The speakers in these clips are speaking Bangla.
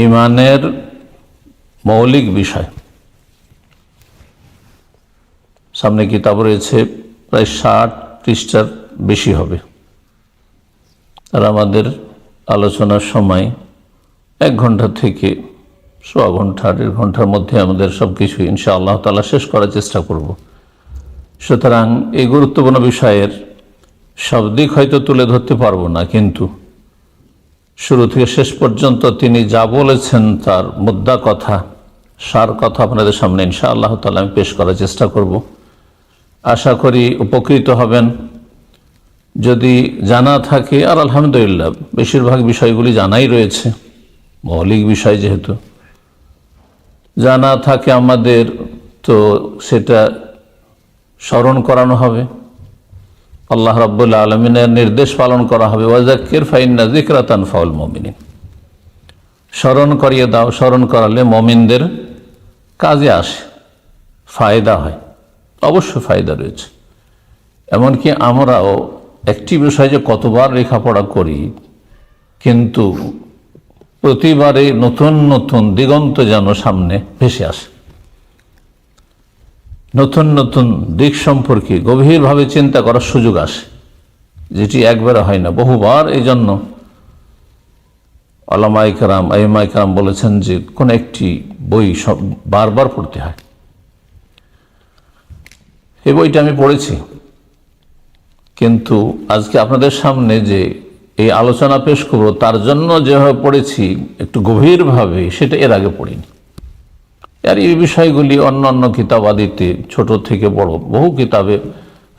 ঈমানের মৌলিক বিষয়। সামনে কিতাব রয়েছে প্রায় 60 পৃষ্ঠার বেশি হবে। আর আমাদের আলোচনার সময় 1 ঘন্টা থেকে 1.25 ঘন্টা 1.5 ঘন্টার মধ্যে আমাদের সব কিছু ইনশাআল্লাহ তাআলা শেষ করার চেষ্টা করব। সুতরাং এই গুরুত্বপূর্ণ বিষয়ের সব দিক হয়তো তুলে ধরতে পারবো না, কিন্তু শুরু থেকে শেষ পর্যন্ত তিনি যা বলেছেন তার মুদ্রা কথা, সার কথা আপনাদের সামনে ইনশাআল্লাহ তাআলা আমি পেশ করার চেষ্টা করব। আশা করি উপকৃত হবেন। যদি জানা থাকে, আর আলহামদুলিল্লাহ বেশিরভাগ বিষয়গুলি জানাই রয়েছে, মৌলিক বিষয় যেহেতু জানা থাকে আমাদের, তো সেটা স্মরণ করানো হবে, আল্লাহ রাব্বুল আলামিনের নির্দেশ পালন করা হবে। ওয়াযাক্কির ফাইন্না যিকরা তানফাউল মুমিনিন। স্মরণ করিয়ে দাও, স্মরণ করালে মুমিনদের কাজে আসে, ফায়দা হয়, অবশ্য ফায়দা রয়েছে। এমনকি আমরাও একটি বিষয় যে কতবার লেখাপড়া করি, কিন্তু প্রতিবারে নতুন নতুন দিগন্ত যেন সামনে ভেসে আসে, নতুন নতুন দিক সম্পর্কে গভীরভাবে চিন্তা করার সুযোগ আসে, যেটি একবারে হয় না, বহুবার। এই জন্য উলামায়ে কেরাম, আইম্মায়ে কেরাম বলেছেন যে কোন একটি বই সব বারবার পড়তে হয়। এই বইটা আমি পড়েছি, কিন্তু আজকে আপনাদের সামনে যে এই আলোচনা পেশ করব তার জন্য যেভাবে পড়েছি একটু গভীরভাবে, সেটা এর আগে পড়িনি। আর এই বিষয়গুলি অন্যান্য কিতাবাদিতে ছোট থেকে বড় বহু কিতাবে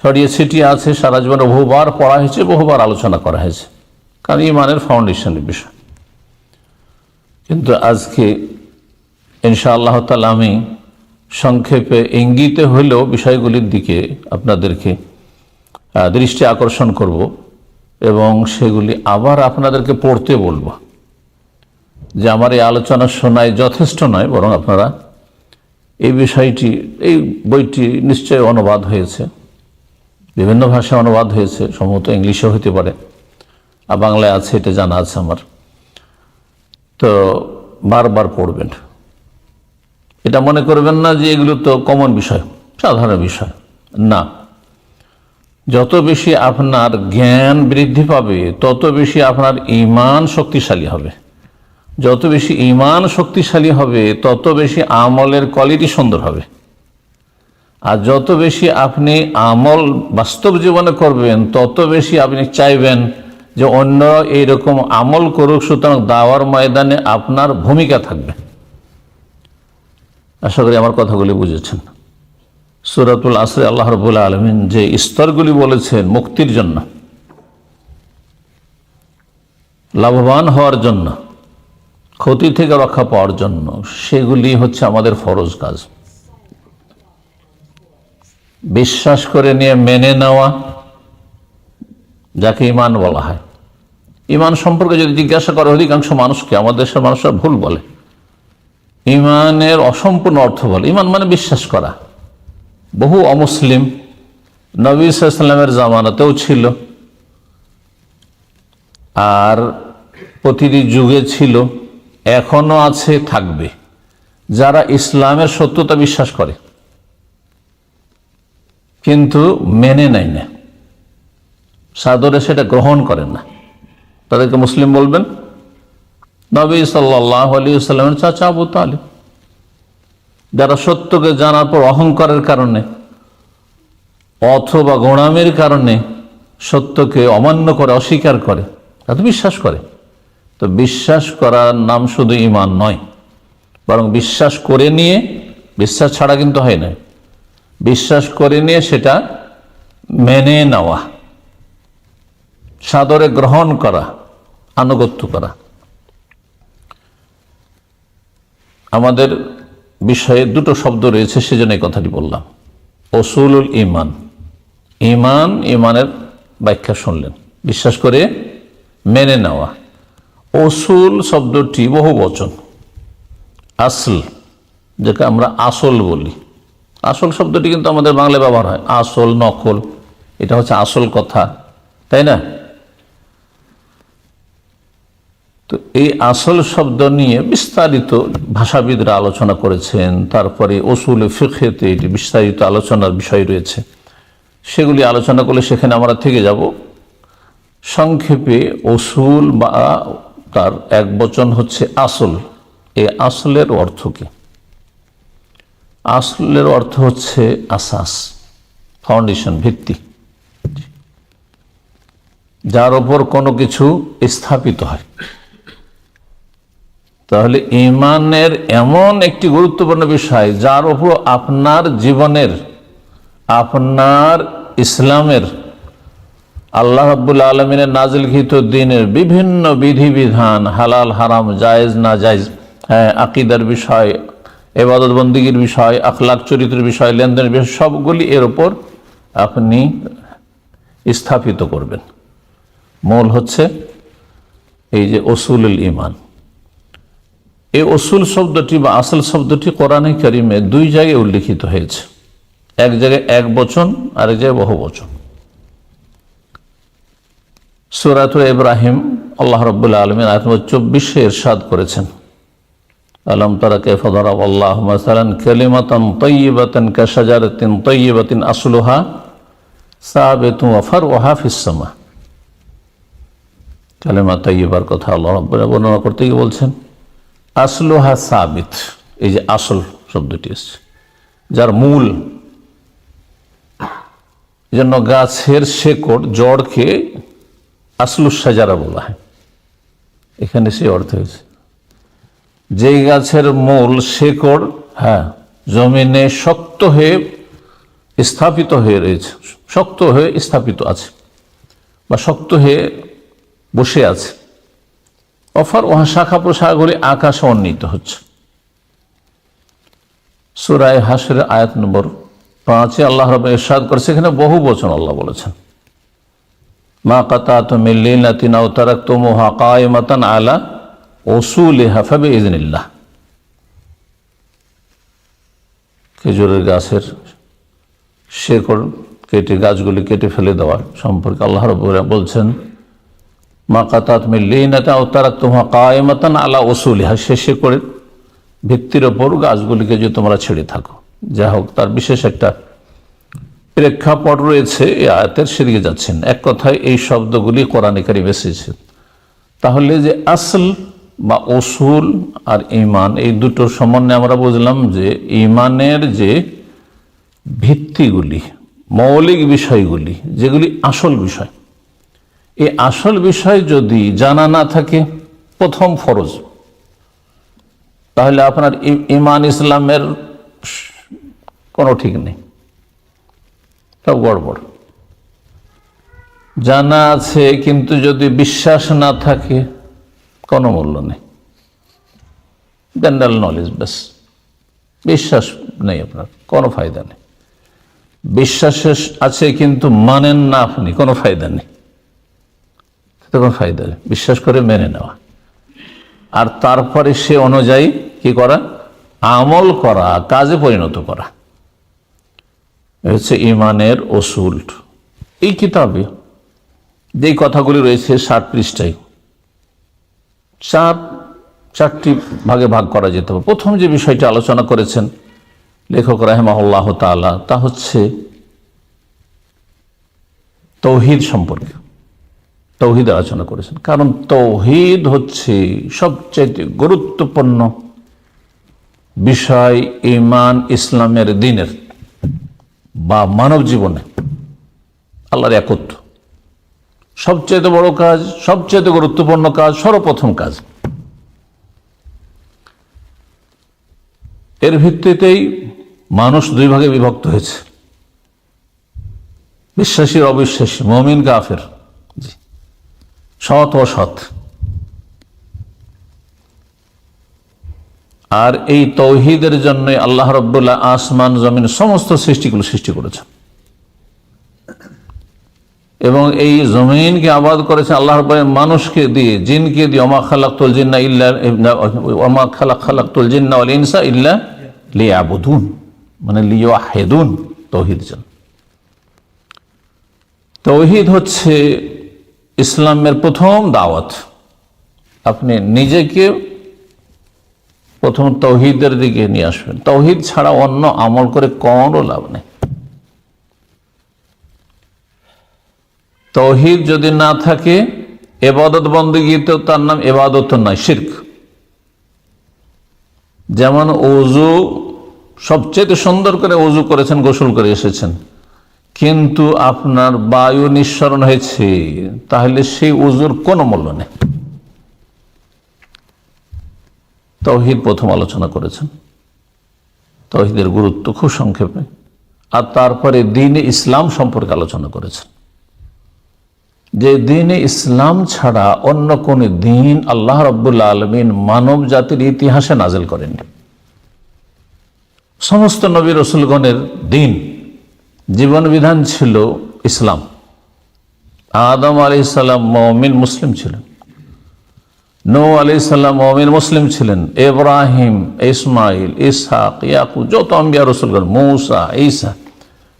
ছড়িয়ে ছিটিয়ে আছে, সারা জীবনে বহুবার পড়া হয়েছে, বহুবার আলোচনা করা হয়েছে, কারণ ঈমানের ফাউন্ডেশনের বিষয়। কিন্তু আজকে ইনশাআল্লাহ তাআলা আমি সংক্ষেপে ইঙ্গিতে হলেও বিষয়গুলির দিকে আপনাদেরকে দৃষ্টি আকর্ষণ করব এবং সেগুলি আবার আপনাদেরকে পড়তে বলবো। যে আমার এই আলোচনা শোনায় যথেষ্ট নয়, বরং আপনারা এই বিষয়টি, এই বইটি নিশ্চয়ই অনুবাদ হয়েছে, বিভিন্ন ভাষায় অনুবাদ হয়েছে, সম্ভবত ইংলিশও হতে পারে, আর বাংলায় আছে, এটা জানা আছে আমার। তো বারবার পড়বেন, এটা মনে করবেন না যে এগুলো তো কমন বিষয়, সাধারণ বিষয় না। যত বেশি আপনার জ্ঞান বৃদ্ধি পাবে, তত বেশি আপনার ঈমান শক্তিশালী হবে। যত বেশি ঈমান শক্তিশালী হবে, তত বেশি আমলের কোয়ালিটি সুন্দর হবে। আর যত বেশি আপনি আমল বাস্তব জীবনে করবেন, তত বেশি আপনি চাইবেন যে অন্য এইরকম আমল করুক, সুতরাং দাওয়ার ময়দানে আপনার ভূমিকা থাকবে। আশা করি আমার কথাগুলি বুঝেছেন। সূরাতুল আসরে আল্লাহ রাব্বুল আলামিন যে স্তরগুলি বলেছেন মুক্তির জন্য, লাভবান হওয়ার জন্য, ক্ষতি থেকে রক্ষা পাওয়ার জন্য, সেগুলি হচ্ছে আমাদের ফরজ কাজ। বিশ্বাস করে নিয়ে মেনে নেওয়া, যাকে ঈমান বলা হয়। ঈমান সম্পর্কে যদি জিজ্ঞাসা করে অধিকাংশ মানুষকে, আমাদের দেশের মানুষরা ভুল বলে, ঈমানের অসম্পূর্ণ অর্থ বলে। ঈমান মানে বিশ্বাস করা। বহু অমুসলিম নবী সাল্লাল্লাহু আলাইহি ওয়াসাল্লামের জামানাতেও ছিল, আর প্রতিটি যুগে ছিল, এখনো আছে, থাকবে, যারা ইসলামের সত্যতা বিশ্বাস করে কিন্তু মেনে নেয় না, সাদরে সেটা গ্রহণ করেন না, তাদেরকে মুসলিম বলবেন। নবী সাল্লাল্লাহু আলাইহি ওয়াসাল্লামের চাচা আবু তালিব, যারা সত্যকে জানার পর অহংকারের কারণে অথবা গোঁড়ামির কারণে সত্যকে অমান্য করে, অস্বীকার করে, তারা বিশ্বাস করে। তো বিশ্বাস করার নাম শুধু ঈমান নয়, বরং বিশ্বাস করে নিয়ে, বিশ্বাস ছাড়া কিন্তু হয় না, বিশ্বাস করে নিয়ে সেটা মেনে নেওয়া, সাদরে গ্রহণ করা, আনুগত্য করা। আমাদের বিষয়ে দুটো শব্দ রয়েছে, সেজন্য এই কথাটি বললাম। উসুলুল ঈমান, ঈমান, ঈমানের ব্যাখ্যা শুনলেন, বিশ্বাস করে মেনে নেওয়া। উসুল শব্দটি বহু বচন, আসল, যেটা আমরা আসল বলি। আসল শব্দটি কিন্তু আমাদের বাংলায় ব্যবহার হয়, আসল, নকল, এটা হচ্ছে আসল কথা, তাই না? তো এই আসল শব্দ নিয়ে বিস্তারিত ভাষাবিদরা আলোচনা করেছেন। তারপরে উসুল ফিকহেতে এটি বিস্তারিত আলোচনার বিষয় রয়েছে, সেগুলি আলোচনা করলে সেখানে আমরা থেকে যাব। সংক্ষেপে উসুল বা তার এক বচন হচ্ছে আসল। এই আসলের অর্থ কি? আসলের অর্থ হচ্ছে আসাস, ফাউন্ডেশন, ভিত্তি, যার ওপর কোনো কিছু স্থাপিত হয়। তাহলে ঈমানের এমন একটি গুরুত্বপূর্ণ বিষয় যার ওপর আপনার জীবনের, আপনার ইসলামের, আল্লাহ রাব্বুল আলামিনের নাজিলকৃত দ্বীনের বিভিন্ন বিধিবিধান, হালাল হারাম, জায়েজ না জায়েজ, আকীদার বিষয়, ইবাদত বন্দেগীর বিষয়, আখলাক চরিত্রের বিষয়, লেনদেনের বিষয়, সবগুলি এর উপর আপনি স্থাপিত করবেন। মূল হচ্ছে এই যে উসুলুল ঈমান। এই উসুল শব্দটি বা আসল শব্দটি কোরআনে কারিমে দুই জায়গায় উল্লিখিত হয়েছে। এক জায়গায় এক বচন, আরেক জায়গায় বহু বচন। সূরাতুল ইব্রাহিম আল্লাহ রাব্বুল আলামিন আয়াত নম্বর 24 ইরশাদ করেছেন, আলাম তারা কাইফা দারাবাল্লাহু মাসালান কালিমাতান তাইয়্যিবাতান কাশাজারাতিন তাইয়্যিবাতিন আসলুহা সাবিতুন ওয়া ফারউহা ফিস সামা। কালিমা তাইয়্যিবার কথা আল্লাহ রাব্বুল আলামিন বর্ণনা করতে গিয়ে বলছেন আসলুহা সাবিত। এই যে আসল শব্দটি এসেছে, যার মূল, জন্য গাছের শেকড়, জড়কে আসলুস শাজারা বলা হয়। এখানে সেই অর্থ হয়েছে যেই গাছের মূল, শেকড় জমিনে শক্ত হয়ে স্থাপিত হয়ে রয়েছে, শক্ত হয়ে স্থাপিত আছে বা শক্ত হয়ে বসে আছে। অফার ওহা শাখা প্রশাখাগুলি আকাশে উন্নীত হচ্ছে। সূরা হাশরের আয়াত নম্বর 5 আল্লাহ রাব্বুল ইরশাদ করেছে, এখানে বহু বচন আল্লাহ বলেছেন, মা কাতাতুম মিন লিনাতিন আও তারাকতুমুহা কায়িমাতান আলা উসুলিহা ফাবিইযনিল্লাহ। খেজুরের গাছের শেকড় কেটে, গাছগুলি কেটে ফেলে দেওয়া সম্পর্কে আল্লাহ রাব্বুল বলছেন, মা কাতাতুম মিন লিনাতিন আও তারাকতুমুহা কায়িমাতান আলা উসুলিহা, সে শেকড়ের ভিত্তির ওপর গাছগুলিকে যদি তোমরা ছেড়ে থাকো। যা হোক, তার বিশেষ একটা প্রেক্ষাপট রয়েছে এই আয়াতের, সেদিকে যাচ্ছেন। এক কথায় এই শব্দগুলি কোরআনে কারিমে এসেছে। তাহলে যে আসল বা উসুল আর ঈমান, এই দুটোর সমন্বয়ে আমরা বুঝলাম যে ঈমানের যে ভিত্তিগুলি, মৌলিক বিষয়গুলি, যেগুলি আসল বিষয়, এই আসল বিষয় যদি জানা না থাকে, প্রথম ফরজ, তাহলে আপনার ঈমান ইসলামের কোনো ঠিক নেই, সব গড়বড়। জানা আছে কিন্তু যদি বিশ্বাস না থাকে, কোনো মূল্য নেই। জেনারেল নলেজ, ব্যাস, বিশ্বাস নেই, আপনার কোনো ফায়দা নেই। বিশ্বাস আছে কিন্তু মানেন না আপনি, কোনো ফায়দা নেই, কোনো ফায়দা নেই। বিশ্বাস করে মেনে নেওয়া, আর তারপরে সে অনুযায়ী কি করা, আমল করা, কাজে পরিণত করা, হচ্ছে ঈমানের উসুল। এই কিতাবে যেই কথাগুলি রয়েছে 60 পৃষ্ঠায়, চারটি ভাগে ভাগ করা যেতে পারে। প্রথম যে বিষয়টি আলোচনা করেছেন লেখক রাহিমাহুল্লাহ তাআলা, তা হচ্ছে তৌহিদ সম্পর্কে। তৌহিদ আলোচনা করেছেন, কারণ তৌহিদ হচ্ছে সবচেয়ে গুরুত্বপূর্ণ বিষয় ঈমান ইসলামের, দ্বীনের বা মানব জীবনে। আল্লাহর একত্ব সবচেয়ে বড় কাজ, সবচেয়ে গুরুত্বপূর্ণ কাজ, সর্বপ্রথম কাজ। এর ভিত্তিতেই মানুষ দুই ভাগে বিভক্ত হয়েছে, বিশ্বাসী অবিশ্বাসী, মুমিন কাফের, সৎ অসৎ। আর এই তৌহিদের জন্য আল্লাহ রাব্বুল আসমান জমিন সমস্ত সৃষ্টিগুলো সৃষ্টি করেছেন, এবং এই জমিনকে আবাদ করেছেন আল্লাহ রাব্বুল মানুষকে দিয়ে, জিনকে দিয়ে। ওমা খালাকতুল জিন্না ওয়াল ইনসা ইল্লা লিয়াবুদুন, মানে লিওয়াহিদুন, তৌহিদ। তৌহিদ হচ্ছে ইসলামের প্রথম দাওয়াত। আপনি নিজেকে প্রথম তাওহীদের দিকে নিয়ে আসবেন। তাওহীদ ছাড়া অন্য আমল করে কোনো লাভ নেই। তাওহীদ যদি না থাকে ইবাদত বন্দেগীতেও তার নাম ইবাদত নয়, শিরক। যেমন ওযু সবচেয়ে সুন্দর করে ওযু করেছেন, গোসল করে এসেছেন, কিন্তু আপনার বায়ু নিঃসরণ হয়েছে, তাহলে সেই ওযুর কোনো মূল্য নেই। তাওহীদ প্রথম আলোচনা করেছেন, তাওহীদের গুরুত্ব খুব সংক্ষেপে, আর তারপরে দ্বীনে ইসলাম সম্পর্কে আলোচনা করেছেন, যে দ্বীনে ইসলাম ছাড়া অন্য কোন দ্বীন আল্লাহ রাব্বুল আলামিন মানব জাতির ইতিহাসে নাযিল করেননি। সমস্ত নবী রাসূলগণের দ্বীন, জীবন বিধান ছিল ইসলাম। আদম আলাইহিস সালাম মুমিন মুসলিম ছিলেন, নূহ আলাইহিস সালাম মুমিন মুসলিম ছিলেন, ইব্রাহিম, ইসমাইল, ইসহাক, ইয়াকুব, যত আম্বিয়া রাসূলগণ, মূসা, ঈসা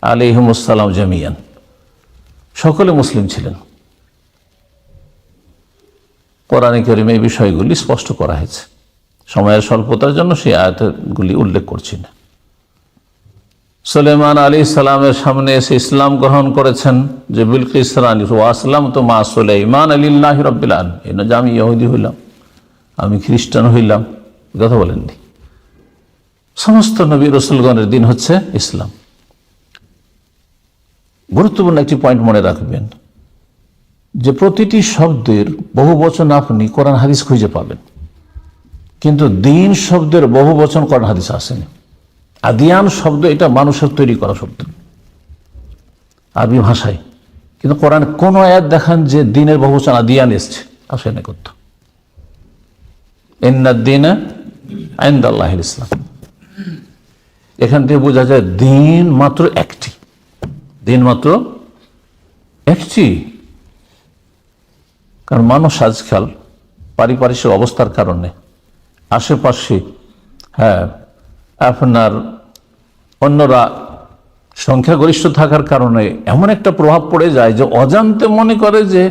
আলাইহিমুস সালাম জামিয়ান, সকলে মুসলিম ছিলেন। কোরআনে কারীমে এই বিষয়গুলি স্পষ্ট করা হয়েছে। সময়ের স্বল্পতার জন্য সেই আয়াতগুলি উল্লেখ করছি না। সুলাইমান আলাইহিস সালামের সামনে এসে ইসলাম গ্রহণ করেছেন, যে বিলকিস রানী, ওয়া আসলামতু মা সুলাইমান লিল্লাহি রাব্বিল আলামিন, যে আমি ইহুদি হইলাম, আমি খ্রিস্টান হইলাম, কথা বলেননি। সমস্ত নবী রাসূলগণের দিন হচ্ছে ইসলাম। গুরুত্বপূর্ণ একটি পয়েন্ট মনে রাখবেন, যে প্রতিটি শব্দের বহু বচন আপনি কোরআন হাদিস খুঁজে পাবেন, কিন্তু দিন শব্দের বহু বচন কোরআন হাদিস আসেনি। আদিয়ান শব্দ এটা মানুষের তৈরি করা শব্দ আরবি ভাষায়, কিন্তু কোরআন কোন আয়াত দেখান যে দিনের বহুবচন আদিয়ান এসছে, আসে না করতো। ইন্নাদ দীনা ইনদাল্লাহিল ইসলাম, এখান থেকে বোঝা যায় দিন মাত্র একটি, দিন মাত্র একটি। কারণ মানুষ আজকাল পারিপার্শ্বিক অবস্থার কারণে আশেপাশে আপনার অন্যরা সংখ্যাগরিষ্ঠ থাকার কারণে এমন একটা প্রভাব পড়ে যায় যে অজান্তে মনে করে যে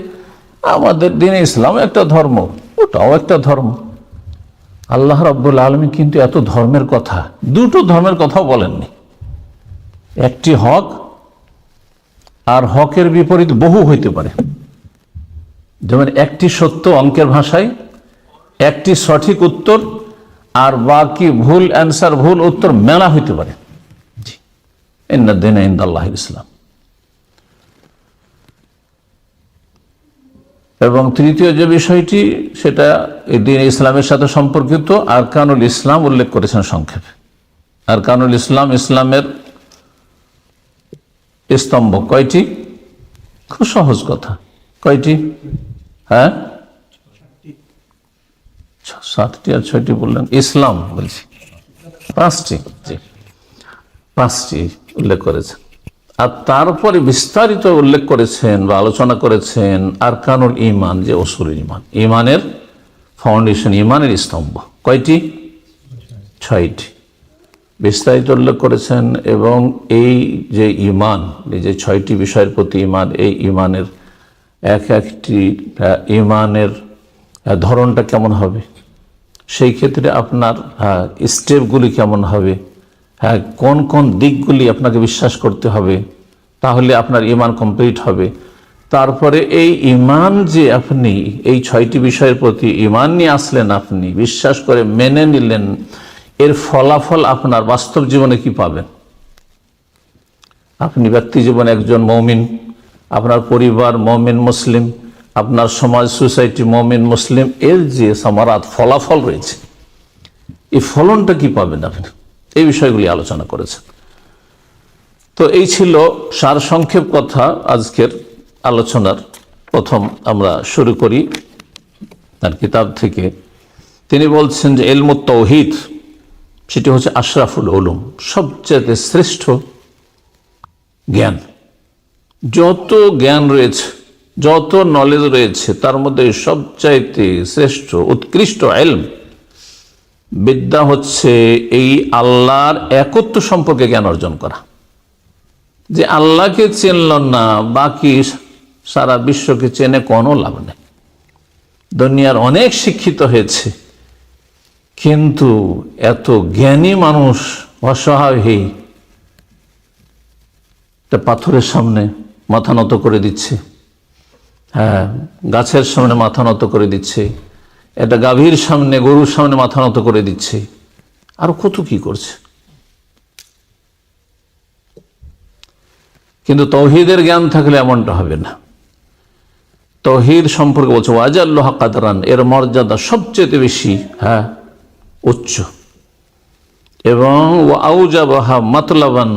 আমাদের দ্বীনে ইসলাম একটা ধর্ম, ওটাও একটা ধর্ম। আল্লাহ রাব্বুল আলামিন কিন্তু এত ধর্মের কথা, দুটো ধর্মের কথাও বলেননি। একটি হক, আর হকের বিপরীত বহু হইতে পারে। যেমন একটি সত্য অঙ্কের ভাষায়, একটি সঠিক উত্তর, আর বাকি ভুল অ্যান্সার, ভুল উত্তর মেলা হইতে পারে। ইন্নাদ দীনা ইনদাল্লাহিল ইসলাম। এবং তৃতীয় যে বিষয়টি, সেটা এই দ্বীন ইসলামের সাথে সম্পর্কিত আরকানুল ইসলাম উল্লেখ করেছেন সংক্ষেপে। আরকানুল ইসলাম, ইসলামের স্তম্ভ কয়টি? খুব সহজ কথা, কয়টি? 7টি আর 6টি বললেন, ইসলাম বলছি 5টি, জি 5টি উল্লেখ করেছেন। আর তারপরে বিস্তারিত উল্লেখ করেছেন বা আলোচনা করেছেন আরকানুল ঈমান, যে উসুল ঈমান, ঈমানের ফাউন্ডেশন, ঈমানের স্তম্ভ কয়টি? 6টি বিস্তারিত উল্লেখ করেছেন। এবং এই যে ঈমান, এই যে 6টি বিষয়ের প্রতি ঈমান, এই ঈমানের এক একটি ঈমানের ধরনটা কেমন হবে, সেই ক্ষেত্রে আপনার স্টেপগুলি কেমন হবে, কোন কোন দিকগুলি আপনাকে বিশ্বাস করতে হবে, তাহলে আপনার ঈমান কমপ্লিট হবে। তারপরে এই ঈমান যে আপনি এই 6টি বিষয়ের প্রতি ঈমান নিয়ে আসলেন, আপনি বিশ্বাস করে মেনে নিলেন, এর ফলাফল আপনার বাস্তব জীবনে কি পাবেন। আপনি ব্যক্তি জীবনে একজন মুমিন, আপনার পরিবার মুমিন মুসলিম, আপনার সমাজ সোসাইটি মুমিন মুসলিম, এর যে সামারাত ফলাফল রয়েছে, এই ফলনটা কি পাবেন আপনি, এই বিষয়গুলি আলোচনা করেছেন। তো এই ছিল সারসংক্ষেপ কথা আজকের আলোচনার। প্রথম আমরা শুরু করি তার কিতাব থেকে। তিনি বলছেন যে ইলমুত তাওহীদ, সেটি হচ্ছে আশরাফুল উলুম, সবচেয়ে শ্রেষ্ঠ জ্ঞান। যত জ্ঞান রয়েছে, যত নলেজ রয়েছে, তার মধ্যে সবচাইতে শ্রেষ্ঠ উৎকৃষ্ট ইলম, বিদ্যা হচ্ছে এই আল্লাহর একত্ব সম্পর্কে জ্ঞান অর্জন করা। যে আল্লাহকে চিনল না, বাকি সারা বিশ্বকে চেনে কোনো লাভ নেই। দুনিয়ার অনেক শিক্ষিত হয়েছে, কিন্তু এত জ্ঞানী মানুষ অসহায় হয়ে পাথরের সামনে মাথা নত করে দিচ্ছে, হ্যাঁ, গাছের সামনে মাথা নত করে দিচ্ছে, একটা গাভীর সামনে, গরুর সামনে মাথা নত করে দিচ্ছে, আর কত কি করছে। কিন্তু তৌহিদের জ্ঞান থাকলে এমনটা হবে না। তৌহিদ সম্পর্কে বলছে ওয়াজাল্লাহ কাদরান, এর মর্যাদা সবচেয়ে বেশি, হ্যাঁ, উচ্চ, এবং আউজাবাহা মাতলাবান,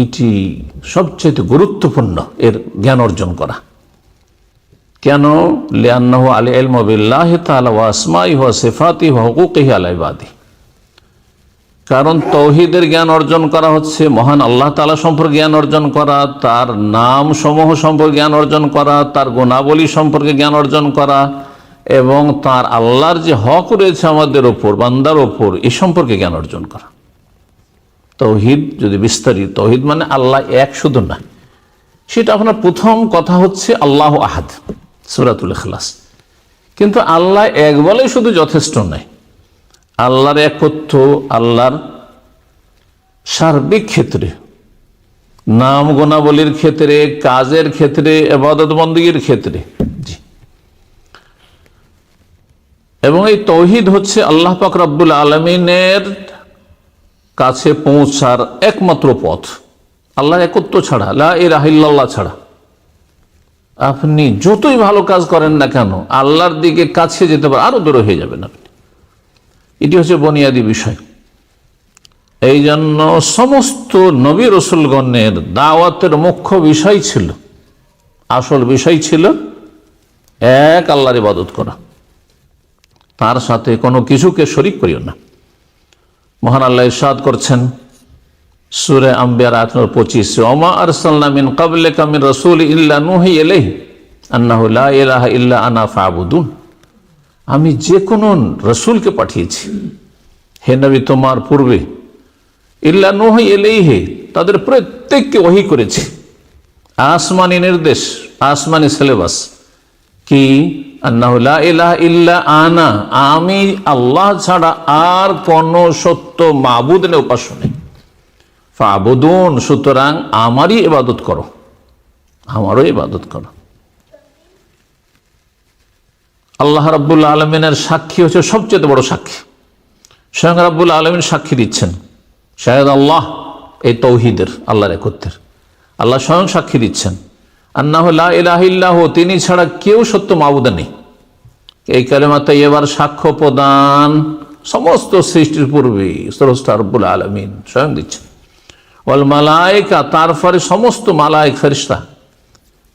এটি সবচেয়ে গুরুত্বপূর্ণ এর জ্ঞান অর্জন করা। কেন? লিআন্নাহু আল ইলমু বিল্লাহি তাআলা ওয়া আসমাইহি ওয়া সিফাতিহি ওয়া হুকুকিহি আলা ইবাদিহি। কারণ তৌহিদের জ্ঞান অর্জন করা হচ্ছে মহান আল্লাহ তাআলা সম্পর্কে জ্ঞান অর্জন করা, তার নাম সমূহ সম্পর্কে জ্ঞান অর্জন করা, তার গুণাবলী সম্পর্কে জ্ঞান অর্জন করা, এবং তার আল্লাহর যে হক রয়েছে আমাদের ওপর, বান্দার ওপর, এ সম্পর্কে জ্ঞান অর্জন করা। তৌহিদ যদি বিস্তারিত, তৌহিদ মানে আল্লাহ এক শুধু না, সেটা আপনার প্রথম কথা হচ্ছে আল্লাহ আহাদ, সূরাতুল ইখলাস। কিন্তু আল্লাহ এক বলে শুধু যথেষ্ট নয়, আল্লাহর একত্ব, আল্লাহর সার্বিক ক্ষেত্রে, নাম গুণাবলীর ক্ষেত্রে, কাজের ক্ষেত্রে, ইবাদত বন্দেগীর ক্ষেত্রে, এবং এই তৌহিদ হচ্ছে আল্লাহ পাক রব্বুল আলামিনের কাছে পৌঁছার একমাত্র পথ। আল্লাহর একত্ব ছাড়া, লা ইলাহা ইল্লাল্লাহ ছাড়া আপনি যতই ভালো কাজ করেন না কেন, আল্লাহর দিকে কাছে যেতে পারে, আরো দূরে হয়ে যাবেন আপনি। এটি হচ্ছে বুনিয়াদী বিষয়। এই জন্য সমস্ত নবী রসুলগণের দাওয়াতের মুখ্য বিষয় ছিল, আসল বিষয় ছিল এক আল্লাহর ইবাদত করা, তার সাথে কোনো কিছুকে শরীক করিও না। মহান আল্লাহ ইরশাদ করছেন সূরা আম্বিয়া 25, ওমা আরসালনা মিন ক্বাবলিকা মিন রাসূল ইল্লা নূহি ইলাইহি আন্নাহু লা ইলাহা ইল্লা আনা ফাবুদুন। আমি যে কোনো রসুলকে পাঠিয়েছি, হে নবী তোমার পূর্বে, ইল্লা নূহি ইলাইহি, তাদের প্রত্যেককে ওহী করেছি, আসমানি নির্দেশ, আসমানি সিলেবাস কি, আন্নাহু লা ইলাহা ইল্লা আনা, আমি আল্লাহ ছাড়া আর কোন সত্য মাবুদ নেই, উপাস্য নেই, ফাবুদুন, সুতরাং আমারই ইবাদত করো, আমারও ইবাদত করো। আল্লাহ রাব্বুল আলামিনের সাক্ষী হচ্ছে সবচেয়ে বড় সাক্ষী, স্বয়ং রাব্বুল আলামিন সাক্ষী দিচ্ছেন, শাহেদ আল্লাহ, এই তৌহিদের, আল্লাহর একত্বের। আল্লাহ স্বয়ং সাক্ষী দিচ্ছেন আন্নাহু লা ইলাহা ইল্লাহু, তিনি ছাড়া কেউ সত্য মাবুদ নেই। এই কালেমা তাইয়্যিবার সাক্ষ্য প্রদান সমস্ত সৃষ্টির পূর্বে স্রষ্টা রব্বুল আলামিন স্বয়ং দিচ্ছেন। ওয়াল মালায়েকা, তারপরে সমস্ত মালায়েক ফেরেশতা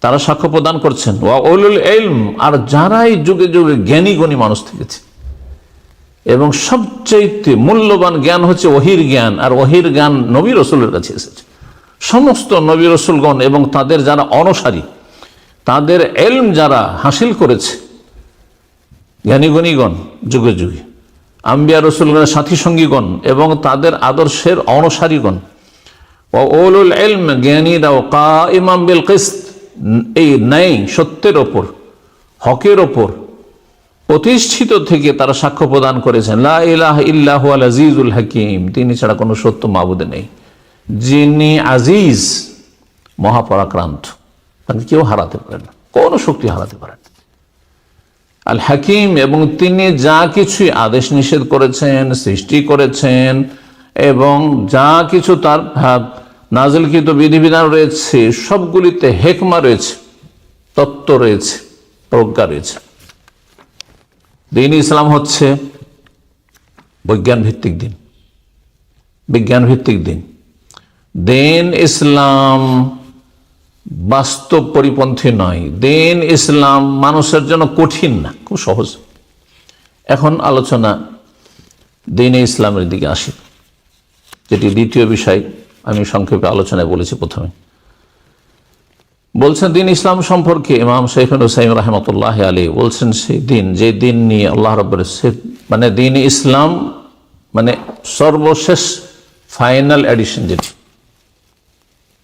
তারা সাক্ষ্য প্রদান করছেন। ওয়া উলুল ইলম, আর যারাই যুগে যুগে জ্ঞানী গুণী মানুষ থেকেছে, এবং সবচেয়ে মূল্যবান জ্ঞান হচ্ছে ওহির জ্ঞান, আর ওহির জ্ঞান নবী রসুলের কাছে এসেছে। সমস্ত নবী রসুলগণ এবং তাদের যারা অনুসারী, তাদের ইলম যারা হাসিল করেছে, জ্ঞানীগণীগণ যুগে যুগে, আম্বিয়া রসুলগণের সাথী সঙ্গীগণ এবং তাদের আদর্শের অনুসারীগণ, ওয়া উলুল ইলম, জ্ঞানীরা, কাইমান বিল কিসত, এই ন্যায় সত্যের ওপর, হকের ওপর প্রতিষ্ঠিত থেকে তারা সাক্ষ্য প্রদান করেছেন, লা ইলাহা ইল্লাহু আল আজিজুল হাকিম, তিনি ছাড়া কোনো সত্য মাবুদ নেই, যিনি আজিজ, মহাপরাক্রান্ত, তাকে কেউ হারাতে পারে না, কোনো শক্তি হারাতে পারে না। আল হাকিম, এবং তিনি যা কিছুই আদেশ নিষেধ করেছেন, সৃষ্টি করেছেন, এবং যা কিছু তার নাজিলকৃত বিধিবিধান রয়েছে, সবগুলিতে হেকমা রয়েছে, তত্ত্ব রয়েছে, প্রজ্ঞা রয়েছে। দিন ইসলাম হচ্ছে বৈজ্ঞান ভিত্তিক দিন, বিজ্ঞান ভিত্তিক দিন। দিন ইসলাম বাস্তব পরিপন্থী নয়, দিন ইসলাম মানুষের জন্য কঠিন না, খুব সহজ। এখন আলোচনা দিন ইসলামের দিকে আসি, যেটি দ্বিতীয় বিষয় আমি সংক্ষেপে আলোচনায় বলেছি। প্রথমে বলছেন দিন ইসলাম সম্পর্কে ইমাম শাইখুল হুসাইন রাহমাতুল্লাহ আলাইহি বলছেন, সেই দিন, যে দিন নিয়ে আল্লাহ রাব্বুল, মানে দিন ইসলাম মানে সর্বশেষ ফাইনাল এডিশন,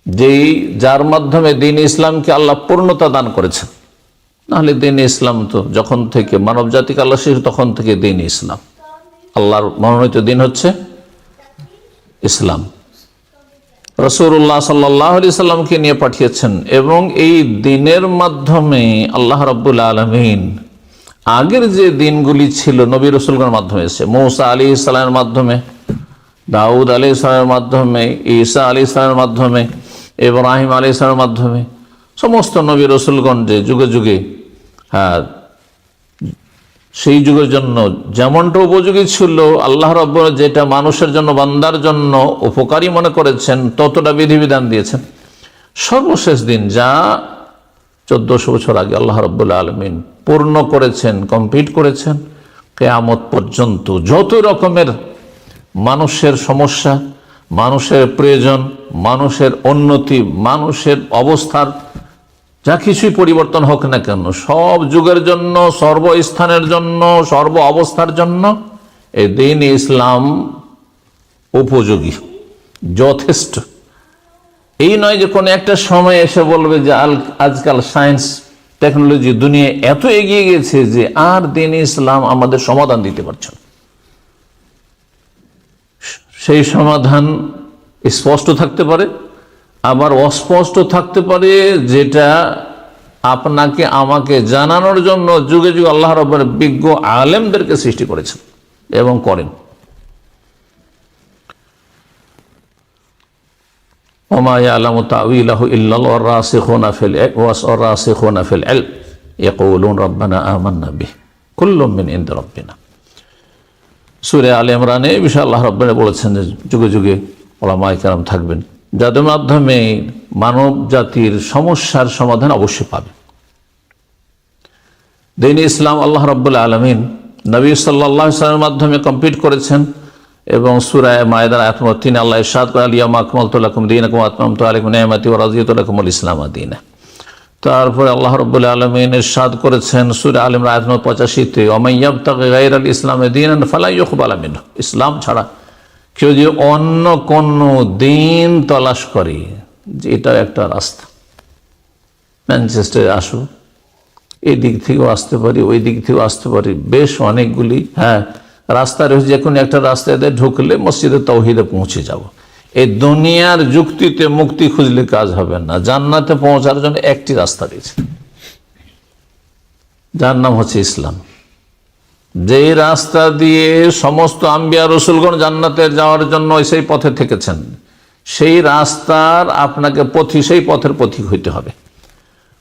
যেই যার মাধ্যমে দিন ইসলামকে আল্লাহ পূর্ণতা দান করেছেন, নাহলে দিন ইসলাম তো যখন থেকে মানব জাতিকে আল্লাহ সৃষ্টি তখন থেকে দিন ইসলাম, আল্লাহর মনোনীত দিন হচ্ছে ইসলাম। রাসূলুল্লাহ সাল্লাল্লাহু আলাইহি সাল্লামকে নিয়ে পাঠিয়েছেন এবং এই দিনের মাধ্যমে আল্লাহ রাব্বুল আলামিন আগের যে দিনগুলি ছিল নবী রাসূলগণের মাধ্যমে এসেছে, মূসা আলাইহিস সালামের মাধ্যমে, দাউদ আলাইহিস সালামের মাধ্যমে, ঈসা আলাইহিস সালামের মাধ্যমে, ইব্রাহিম আলাইহিস সালামের মাধ্যমে, সমস্ত নবী রাসূলগণ যে যুগে যুগে সেই যুগের জন্য যেমনটা উপযোগী ছিল, আল্লাহ রাব্বুল যেটা মানুষের জন্য বান্দার জন্য উপকারী মনে করেছেন ততটা বিধিবিধান দিয়েছেন। সর্বশেষ দিন যা 1400 বছর আগে আল্লাহ রাব্বুল আলামিন পূর্ণ করেছেন, কমপ্লিট করেছেন, কিয়ামত পর্যন্ত যত রকমের মানুষের সমস্যা, মানুষের প্রয়োজন, মানুষের উন্নতি, মানুষের অবস্থার যা কিছুই পরিবর্তন হোক না কেন, সব যুগের জন্য, সর্বস্থানের জন্য, সর্ব অবস্থার জন্য এই দিন ইসলাম উপযোগী, যথেষ্ট। এই নয় যে কোনো একটা সময় এসে বলবে যে আজকাল সায়েন্স টেকনোলজি দুনিয়া এত এগিয়ে গেছে যে আর দিন ইসলাম আমাদের সমাধান দিতে পারছে না। সেই সমাধান স্পষ্ট থাকতে পারে, আবার অস্পষ্ট থাকতে পারে, যেটা আপনাকে আমাকে জানানোর জন্য যুগে যুগে আল্লাহ রাব্বুল বিজ্ঞ আলেমদেরকে সৃষ্টি করেছেন এবং করেন। ওমা ইয়ালামু তাউইলাহু ইল্লাল্লাহু ওয়ার-রাসিখুনা ফিল ইলম ইয়াকুলুন রাব্বানা আমান্না বিহি কুল্লুম মিন ইনদি রাব্বিনা। সূরা আলে ইমরানে এই বিষয়ে আল্লাহ রাব্বুল বলেছেন যে যুগে যুগে উলামায়ে কেরাম থাকবেন যাদের মাধ্যমে মানব জাতির সমস্যার সমাধান অবশ্যই পাবে। দ্বীন ইসলাম আল্লাহ রাব্বুল আলামিন নবী সাল্লাল্লাহু আলাইহি ওয়াসাল্লামের মাধ্যমে কমপ্লিট করেছেন এবং সূরা মায়েদার আয়াত নম্বর 3 আল্লাহ ইরশাদ করেন আল-ইয়াওমা আকমালতু লাকুম দীনাকুম ওয়া আতমামতু আলাইকুম নি'মাতি ওয়া রাদিয়াতু লাকুমুল ইসলাম দীনা। তারপরে আল্লাহ রাব্বুল আলামিন ইরশাদ করেছেন সূরা আল ইমরান আয়াত নম্বর 85 তে ওয়া মান ইয়াবতাগি গায়রাল ইসলামি দীনান ফালা ইউকবালা মিনহু, ইসলাম ছাড়া কেউ যদি অন্য কোন দিন তলাশ করে, যে এটা একটা রাস্তা, ম্যানচেস্টারে আসো, এই দিক থেকেও আসতে পারি, ওই দিক থেকেও আসতে পারি, বেশ অনেকগুলি রাস্তা রয়েছে, যে কোনো একটা রাস্তায় ঢুকলে মসজিদে তাওহীদে পৌঁছে যাব। এই দুনিয়ার যুক্তিতে মুক্তি খুঁজলে কাজ হবে না, জান্নাতে পৌঁছার জন্য একটি রাস্তা রয়েছে, যার নাম হচ্ছে ইসলাম। যেই রাস্তা দিয়ে সমস্ত আম্বিয়া রসুলগণ জান্নাতে যাওয়ার জন্য সেই পথে থেকেছেন, সেই রাস্তার আপনাকে সেই পথের পথিক হইতে হবে।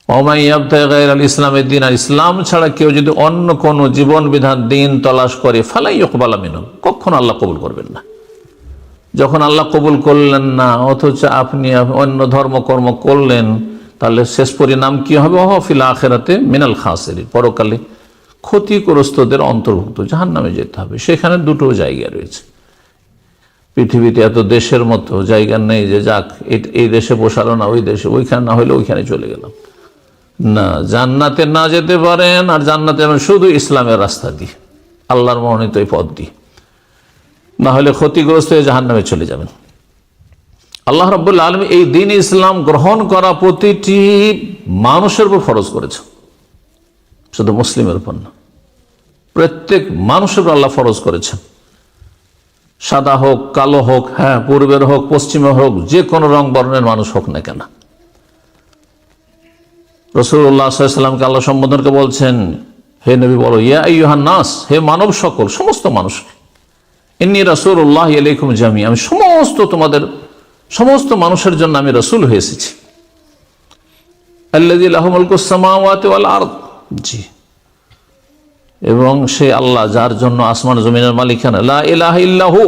ওমাই ইয়াবতাগি গায়রাল ইসলামি দীনান, ইসলাম ছাড়া কেউ যদি অন্য কোনো জীবন বিধান দিন তলাশ করে ফালা ইউকবালা মিনহু, কখনো আল্লাহ কবুল করবেন না। যখন আল্লাহ কবুল করলেন না, অথচ আপনি অন্য ধর্মকর্ম করলেন, তাহলে শেষ পরিণাম কি হবে? ওয়া ফিল আখিরাতি মিনাল খাসিরিন, পরকালে ক্ষতিগ্রস্তদের অন্তর্ভুক্ত, জাহান্নামে যেতে হবে। সেখানে দুটো জায়গা রয়েছে। পৃথিবীতে এত দেশের মতো জায়গা নেই যে যাক এই দেশে বসালো না ওই দেশে, ওইখানে না হইলে ওইখানে চলে গেলাম না। জান্নাতে না যেতে পারেন, আর জান্নাতে শুধু ইসলামের রাস্তা দিয়ে, আল্লাহর মনোনীত এই পথ দিয়ে, না হলে ক্ষতিগ্রস্ত হয়ে জাহান্নামে চলে যাবেন। আল্লাহ রাব্বুল আলামিন এই দ্বীন ইসলাম গ্রহণ করা প্রতিটি মানুষের উপর ফরজ করেছে, শুধু মুসলিমের উপর না, প্রত্যেক মানুষের উপর আল্লাহ ফরজ করেছেন। সাদা হোক, কালো হোক, পূর্বের হোক, পশ্চিমের হোক, যে কোনো রং বর্ণের মানুষ হোক না কেন। রাসূলুল্লাহ সাল্লাল্লাহু আলাইহি ওয়াসাল্লামকে আল্লাহ সম্বোধনকে বলছেন, হে নবী বলো, ইয়া আইয়ুহান নাস, হে মানব সকল, সমস্ত মানুষকে, ইন্নী রাসূলুল্লাহি আলাইকুম জামি, আমি সমস্ত মানুষের জন্য আমি রাসূল হয়ে এসেছি। আল্লাযী লাহু মুলকুস সামাওয়াতি ওয়াল আরদ, জি, এবং সে আল্লাহ যার জন্য আসমান জমিনের মালিকানা, লা ইলাহা ইল্লাহু,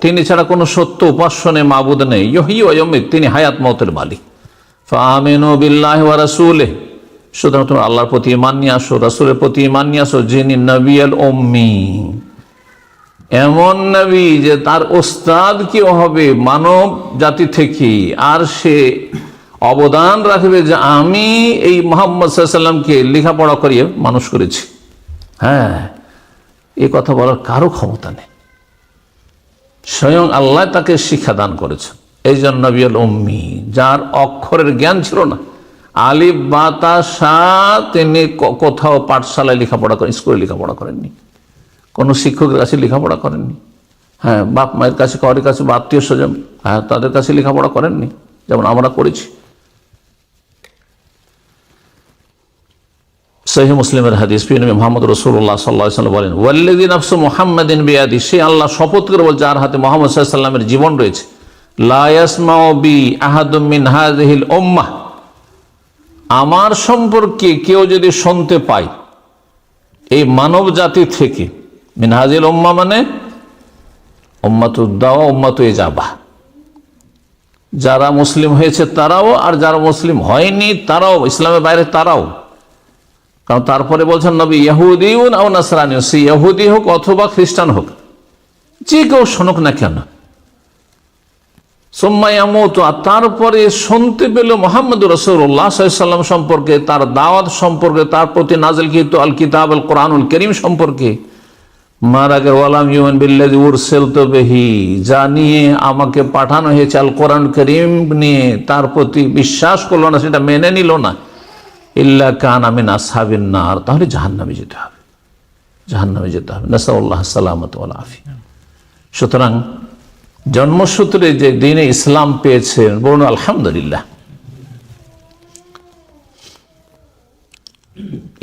তিনি ছাড়া কোনো সত্য উপাস্য নেই, মাবুদ নেই, ইউহয়ী ওয়া ইউমীত, তিনি হায়াত মওতের মালিক। ফাআমিনু বিল্লাহি ওয়া রাসূলিহি, সুতরাং তোমরা আল্লাহর প্রতি ঈমান নিয়ে আসো, রাসূলের প্রতি ঈমান নিয়ে আসো, যিনি নবিয়ুল উম্মি, এমন নবী যে তার ওস্তাদ কি হবে মানব জাতি থেকে, আর সে অবদান রাখবে যে আমি এই মুহাম্মদ সাল্লাল্লাহু আলাইহি ওয়াসাল্লামকে লেখাপড়া করিয়ে মানুষ করেছি। এই কথা বলার কারো ক্ষমতা নেই, স্বয়ং আল্লাহ তাকে শিক্ষা দান করেছেন। এই জন্য নবিয়ুল উম্মি, যার অক্ষরের জ্ঞান ছিল না, আলিফ বা তা সা তিনি কোথাও পাঠশালায় লেখাপড়া করেন, স্কুলে লেখাপড়া করেননি, কোনো শিক্ষকের কাছে লেখাপড়া করেননি। হ্যাঁ, বাপ মায়ের কাছে, কারোর কাছে, বা আত্মীয় স্বজন, হ্যাঁ, তাদের কাছে লেখাপড়া করেননি, যেমন আমরা করেছি। সহিহ মুসলিমের হাদিস, প্রিয় নবী মুহাম্মদ রাসূলুল্লাহ সাল্লাল্লাহু আলাইহি ওয়াসাল্লাম বলেন, ওয়াল্লাযী নাফসু মুহাম্মাদিন বিয়াদি, সে আল্লাহ শপথ করে বলছে যার হাতে মুহাম্মদ সাল্লাল্লাহু আলাইহি ওয়াসাল্লামের জীবন রয়েছে, লা ইয়াসমাউ বি আহাদুম মিন হাযিহিল উম্মাহ, আমার সম্পর্কে কেউ যদি শুনতে পায় এই মানব জাতি থেকে, মিন হাযিহিল উম্মাহ মানে উম্মাতুদ দাওয়া, উম্মাতুল ইজাবা, যারা মুসলিম হয়েছে তারাও আর যারা মুসলিম হয়নি তারাও, ইসলামের বাইরে তারাও। কারণ তারপরে বলছেন নবী, ইহুদিউন আও নাসরানিউন, সে ইহুদি হোক অথবা খ্রিস্টান হোক, যে কেউ শোনক না কেন, সুম্মা ইয়ামুতু, আর তারপরে শুনতে পেল মুহাম্মদুর রাসূলুল্লাহ সাল্লাল্লাহু আলাইহি ওয়াসাল্লাম সম্পর্কে, তার দাওয়াত সম্পর্কে, তার প্রতি নাযিলকৃত আল কিতাব আল কোরআনুল কারীম সম্পর্কে, মারা গেল ওয়ালাম ইউমিন বিল্লাযী উরসিলতু বিহি, যা নিয়ে আমাকে পাঠানো হয়েছে আল কোরআন কারীম নিয়ে, তার প্রতি বিশ্বাস করলো না, সেটা মেনে নিল না, ইল্লা কানা মিন আসহাবিন নার, তাহলে জাহান্নামে যেতে হবে, জাহান্নামে যেতে হবে। নাসাল্লাহ সালামাত ওয়াল আফিয়া। সুতরাং জন্মসূত্রে যে দ্বীনে ইসলাম পেয়েছেন, বলুন আলহামদুলিল্লাহ।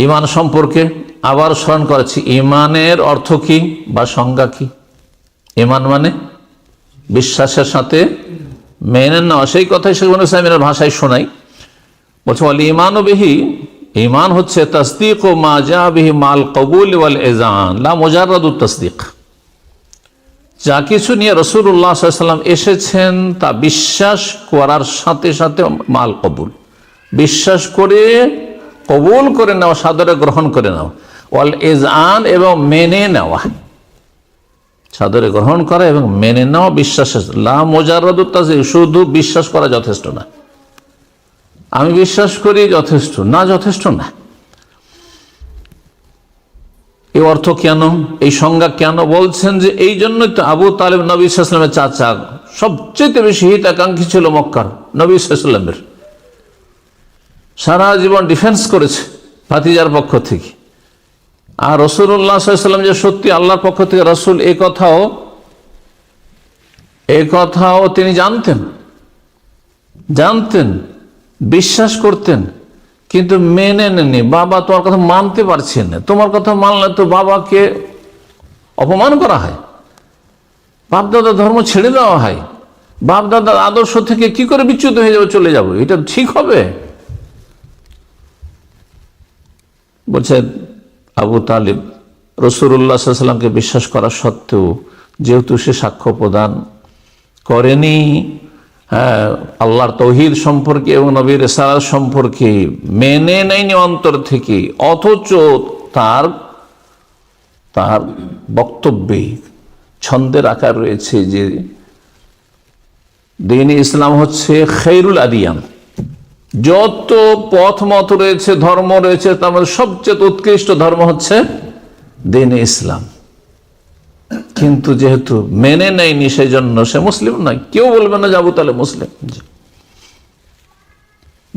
ঈমান সম্পর্কে আবার স্মরণ করেছি, ঈমানের অর্থ কি বা সংজ্ঞা কি? ঈমান মানে বিশ্বাসের সাথে মেনে নেওয়া, সেই কথাই শেখ ইবনে উসাইমিনের ভাষায় শোনাই। বলছে ওয়াল ঈমানু বিহি, ঈমান হচ্ছে তাসদীকু মা জা বিহি মাল কবুল ওয়াল ইযান, লা মুজাররাদুত তাসদীক, যা কিছু নিয়ে রাসূলুল্লাহ সাল্লাল্লাহু আলাইহি ওয়াসাল্লাম এসেছেন তা বিশ্বাস করার সাথে সাথে মাল কবুল, বিশ্বাস করে কবুল করে নেওয়া, সাদরে গ্রহণ করে নেওয়া, ওয়াল ইযান, এবং মেনে নেওয়া, সাদরে গ্রহণ করা এবং মেনে নেওয়া বিশ্বাসের, লা মুজাররাদুত তাসদীক, শুধু বিশ্বাস করা যথেষ্ট না, আমি বিশ্বাস করি যথেষ্ট না, যথেষ্ট না। এই অর্থ কেন, এই সংজ্ঞা কেন বলছেন? যে এই জন্যই তো আবু তালেব নবী সাল্লাল্লাহু আলাইহি ওয়াসাল্লামের চাচা, সবচেয়ে বেশি হিতাকাঙ্ক্ষী ছিল মক্কার, নবী সাল্লাল্লাহু আলাইহি ওয়াসাল্লামের, সারা জীবন ডিফেন্স করেছে ভাতিজার পক্ষ থেকে। আর রাসূলুল্লাহ সাল্লাল্লাহু আলাইহি ওয়াসাল্লাম যে সত্যি আল্লাহর পক্ষ থেকে রাসূল, এই কথাও তিনি জানতেন, বিশ্বাস করতেন, কিন্তু মেনে নেননি। বাবা তোমার কথা মানতে পারছে না, তোমার কথা মানলে তো বাবাকে অপমান করা হয়, বাপদাদা ধর্ম ছেড়ে দেওয়া হয়, বাপদাদার আদর্শ থেকে কি করে বিচ্যুত হয়ে যাবে, চলে যাবো, এটা ঠিক হবে? বলছে আবু তালিব রাসূলুল্লাহ সাল্লাল্লাহু আলাইহি ওয়াসাল্লামকে বিশ্বাস করা সত্ত্বেও, যেহেতু সে সাক্ষ্য প্রদান করেনি আল্লাহর তৌহিদ সম্পর্কে এবং নবীর রিসালাত সম্পর্কে, মেনে নেয়নি অন্তর থেকে, অথচ তার বক্তব্যে ছন্দের আকার রয়েছে যে দ্বীন ইসলাম হচ্ছে খায়রুল আদিয়ান, যত পথ মত রয়েছে, ধর্ম রয়েছে, তার মধ্যে সবচেয়ে উৎকৃষ্ট ধর্ম হচ্ছে দ্বীন ইসলাম। কিন্তু যেহেতু মেনে নেয়নি, সেই জন্য সে মুসলিম নয়। কেউ বলবে না যে আবু তালেব মুসলিম।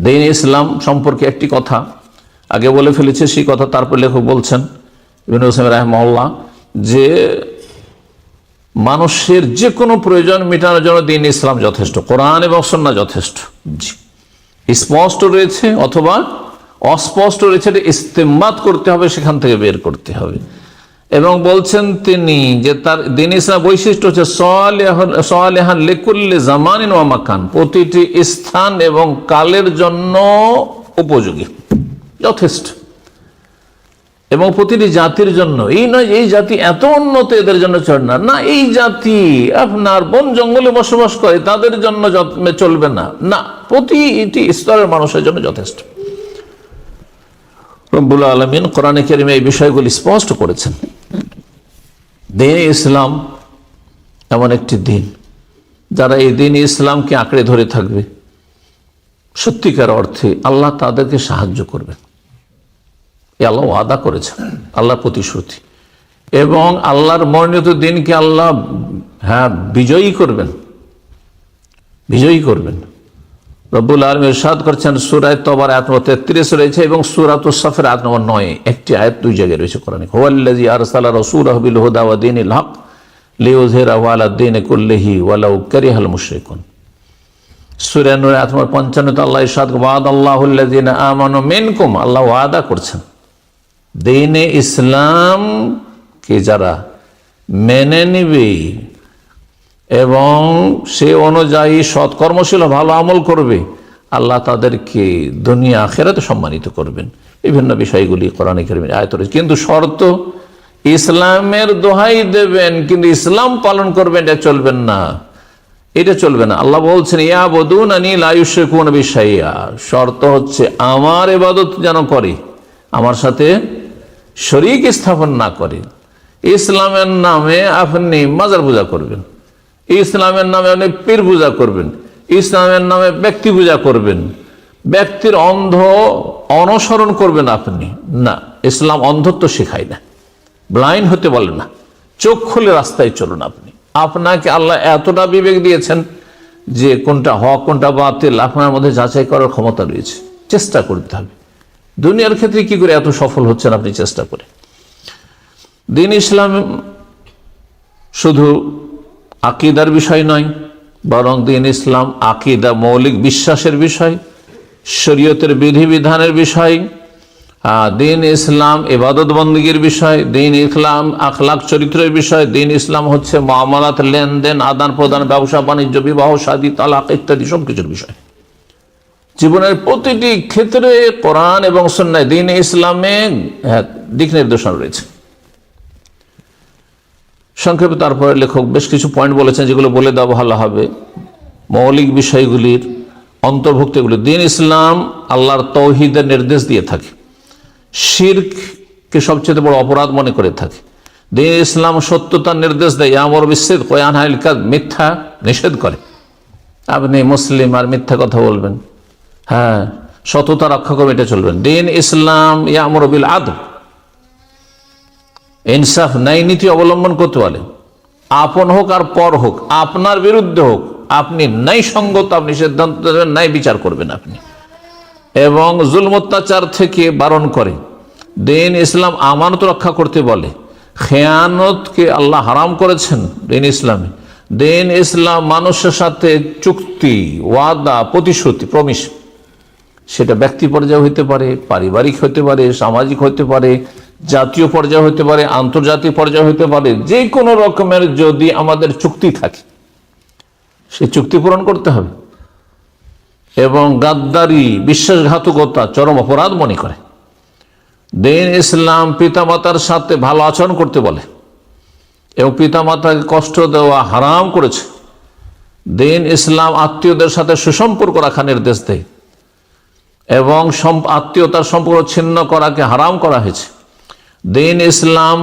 দ্বীন ইসলাম সম্পর্কে একটি কথা আগে বলে ফেলেছে, সেই কথা তারপর লেখক বলছেন ইবনে উসাইমিন রাহিমাহুল্লাহ, যে মানুষের যে কোনো প্রয়োজন মেটানোর জন্য দ্বীন ইসলাম যথেষ্ট, কোরআন এবং সুন্নাহ যথেষ্ট। স্পষ্ট রয়েছে অথবা অস্পষ্ট রয়েছে, এটা ইস্তেমবাদ করতে হবে, সেখান থেকে বের করতে হবে। এবং বলছেন তিনি যে তার দ্বীন ইসলাম বৈশিষ্ট্য হচ্ছে সালিহান লিকুল্লি জামানিন ওয়া মাকান, প্রতিটি স্থান এবং কালের জন্য উপযোগী, যথেষ্ট, এবং প্রতিটি জাতির জন্য। এই নয় এই জাতি এত উন্নত, এদের জন্য চলে না, এই জাতি আপনার বন জঙ্গলে বসবাস করে, তাদের জন্য চলবে না, প্রতিটি স্তরের মানুষের জন্য যথেষ্ট। রব্বুল আলামিন কোরআনে কারিমে এই বিষয়গুলি স্পষ্ট করেছেন। দ্বীন ইসলাম এমন একটি দিন, যারা এই দ্বীন ইসলামকে আঁকড়ে ধরে থাকবে, সত্যিকার অর্থে আল্লাহ তাদেরকে সাহায্য করবেন। আল্লাহ ওয়াদা করেছেন, আল্লাহর প্রতিশ্রুতি, এবং আল্লাহর মনোনীত দিনকে আল্লাহ বিজয়ী করবেন। রব্বুল আলামিন ইরশাদ করছেন সূরা তওবার আয়াত নম্বর 33 রয়েছে এবং সূরাতুস সাফের আয়াত নম্বর 9, একটি আয়াত দুই জায়গায় রয়েছে কোরআনে। হুয়াল্লাযী আরসালা রাসূলাহু বিল হুদা ওয়া দীনিল হক লিইয়ুযহিরাহু আলা দ্বীনি কুল্লিহি ওয়ালাউ কারিহাল মুশরিকুন। সূরা নূর আয়াত নম্বর 55 আল্লাহ ইরশাদ ওয়াদাল্লাহুল্লাযীনা আমানু মিনকুম, আল্লাহ ওয়াদা করছেন দ্বীনে ইসলাম কে যারা মেনে নিবে এবং সে অনুযায়ী সৎকর্মশীল ভালো আমল করবে, আল্লাহ তাদেরকে দুনিয়া আখিরাতে সম্মানিত করবেন। বিভিন্ন বিষয়গুলি কোরআনে কারীমের আয়াত রয়েছে। কিন্তু শর্ত, ইসলামের দোহাই দেবেন কিন্তু ইসলাম পালন করবেন, এটা চলবেন না, এটা চলবে না। আল্লাহ বলছেন ইয়াবুদুনানি লা ইউশরিকুনা বি শাইআ, শর্ত হচ্ছে আমার ইবাদত যেন করে, আমার সাথে শরীক স্থাপন না করে। ইসলামের নামে আপনি মাজার পূজা করবেন, ইসলামের নামে আপনি পীর পূজা করবেন, ইসলামের নামে ব্যক্তি পূজা করবেন, ব্যক্তির অন্ধ অনুসরণ করবেন আপনি, না, ইসলাম অন্ধত্ব শেখায় না, ব্লাইন্ড হতে বলে না, চোখ খুলে রাস্তায় চলুন। আপনাকে আল্লাহ এতটা বিবেক দিয়েছেন যে কোনটা হক কোনটা বাতিল আপনার মধ্যে যাচাই করার ক্ষমতা রয়েছে, চেষ্টা করতে হবে। দুনিয়ার ক্ষেত্রে কি করে এত সফল হচ্ছেন আপনি চেষ্টা করে। দ্বীন ইসলাম শুধু আকীদার বিষয় নয়, বরং দ্বীন ইসলাম আকীদা মৌলিক বিশ্বাসের বিষয়, শরীয়তের বিধিবিধানের বিষয়, দ্বীন ইসলাম ইবাদত বন্দেগীর বিষয়, দ্বীন ইসলাম আখলাক চরিত্রের বিষয়, দ্বীন ইসলাম হচ্ছে মুআমালাত লেনদেন আদান প্রদান ব্যবসা বাণিজ্য বিবাহ শাদী তালাক ইত্যাদি সব কিছুর বিষয়। জীবনের প্রতিটি ক্ষেত্রে কোরআন এবং সুন্নাহ দ্বীন ইসলামে দিক নির্দেশনা রয়েছে। সংক্ষেপে তারপরে লেখক বেশ কিছু পয়েন্ট বলেছেন যেগুলো বলে দেওয়া ভালো হবে। মৌলিক বিষয়গুলির অন্তর্ভুক্তগুলি, দ্বীন ইসলাম আল্লাহর তৌহিদের নির্দেশ দিয়ে থাকে, শিরককে সবচেয়ে বড় অপরাধ মনে করে থাকে। দ্বীন ইসলাম সত্যতার নির্দেশ দেয়, ইয়ামুরু বিস-সিদক ওয়া ইয়ানহা আনিল কাযব, মিথ্যা নিষেধ করে। আপনি মুসলিম আর মিথ্যা কথা বলবেন, হ্যাঁ, সততা রক্ষা করবেন, এটা চলবেন। দ্বীন ইসলাম ইয়ামুরু বিল আদল, ইনসাফ ন্যায় নীতি অবলম্বন করতে বলে, আপন হোক আর পর হোক, আপনার বিরুদ্ধে হোক, আপনি ন্যায় সঙ্গত আপনি সিদ্ধান্ত দেবেন, ন্যায় বিচার করবেন আপনি, এবং জুলম অত্যাচার থেকে বারণ করে। দ্বীন ইসলাম আমানত রক্ষা করতে বলে, খেয়ানতকে আল্লাহ হারাম করেছেন দ্বীন ইসলামে। দ্বীন ইসলাম মানুষের সাথে চুক্তি, ওয়াদা, প্রতিশ্রুতি, প্রমিস, সেটা ব্যক্তি পর্যায়ে হতে পারে, পারিবারিক হতে পারে, সামাজিক হতে পারে, জাতীয় পর্যায়ে হতে পারে, আন্তর্জাতিক পর্যায়ে হতে পারে, যে কোনো রকমের যদি আমাদের চুক্তি থাকে সেই চুক্তি পূরণ করতে হবে। এবং গাদ্দারি, বিশ্বাসঘাতকতা চরম অপরাধ মনে করে। দ্বীন ইসলাম পিতামাতার সাথে ভালো আচরণ করতে বলে এবং পিতামাতাকে কষ্ট দেওয়া হারাম করেছে। দ্বীন ইসলাম আত্মীয়দের সাথে সুসম্পর্ক রাখা নির্দেশ দেয় এবং আত্মীয়তার সম্পর্ক ছিন্ন করাকে হারাম করা হয়েছে। দ্বীন ইসলাম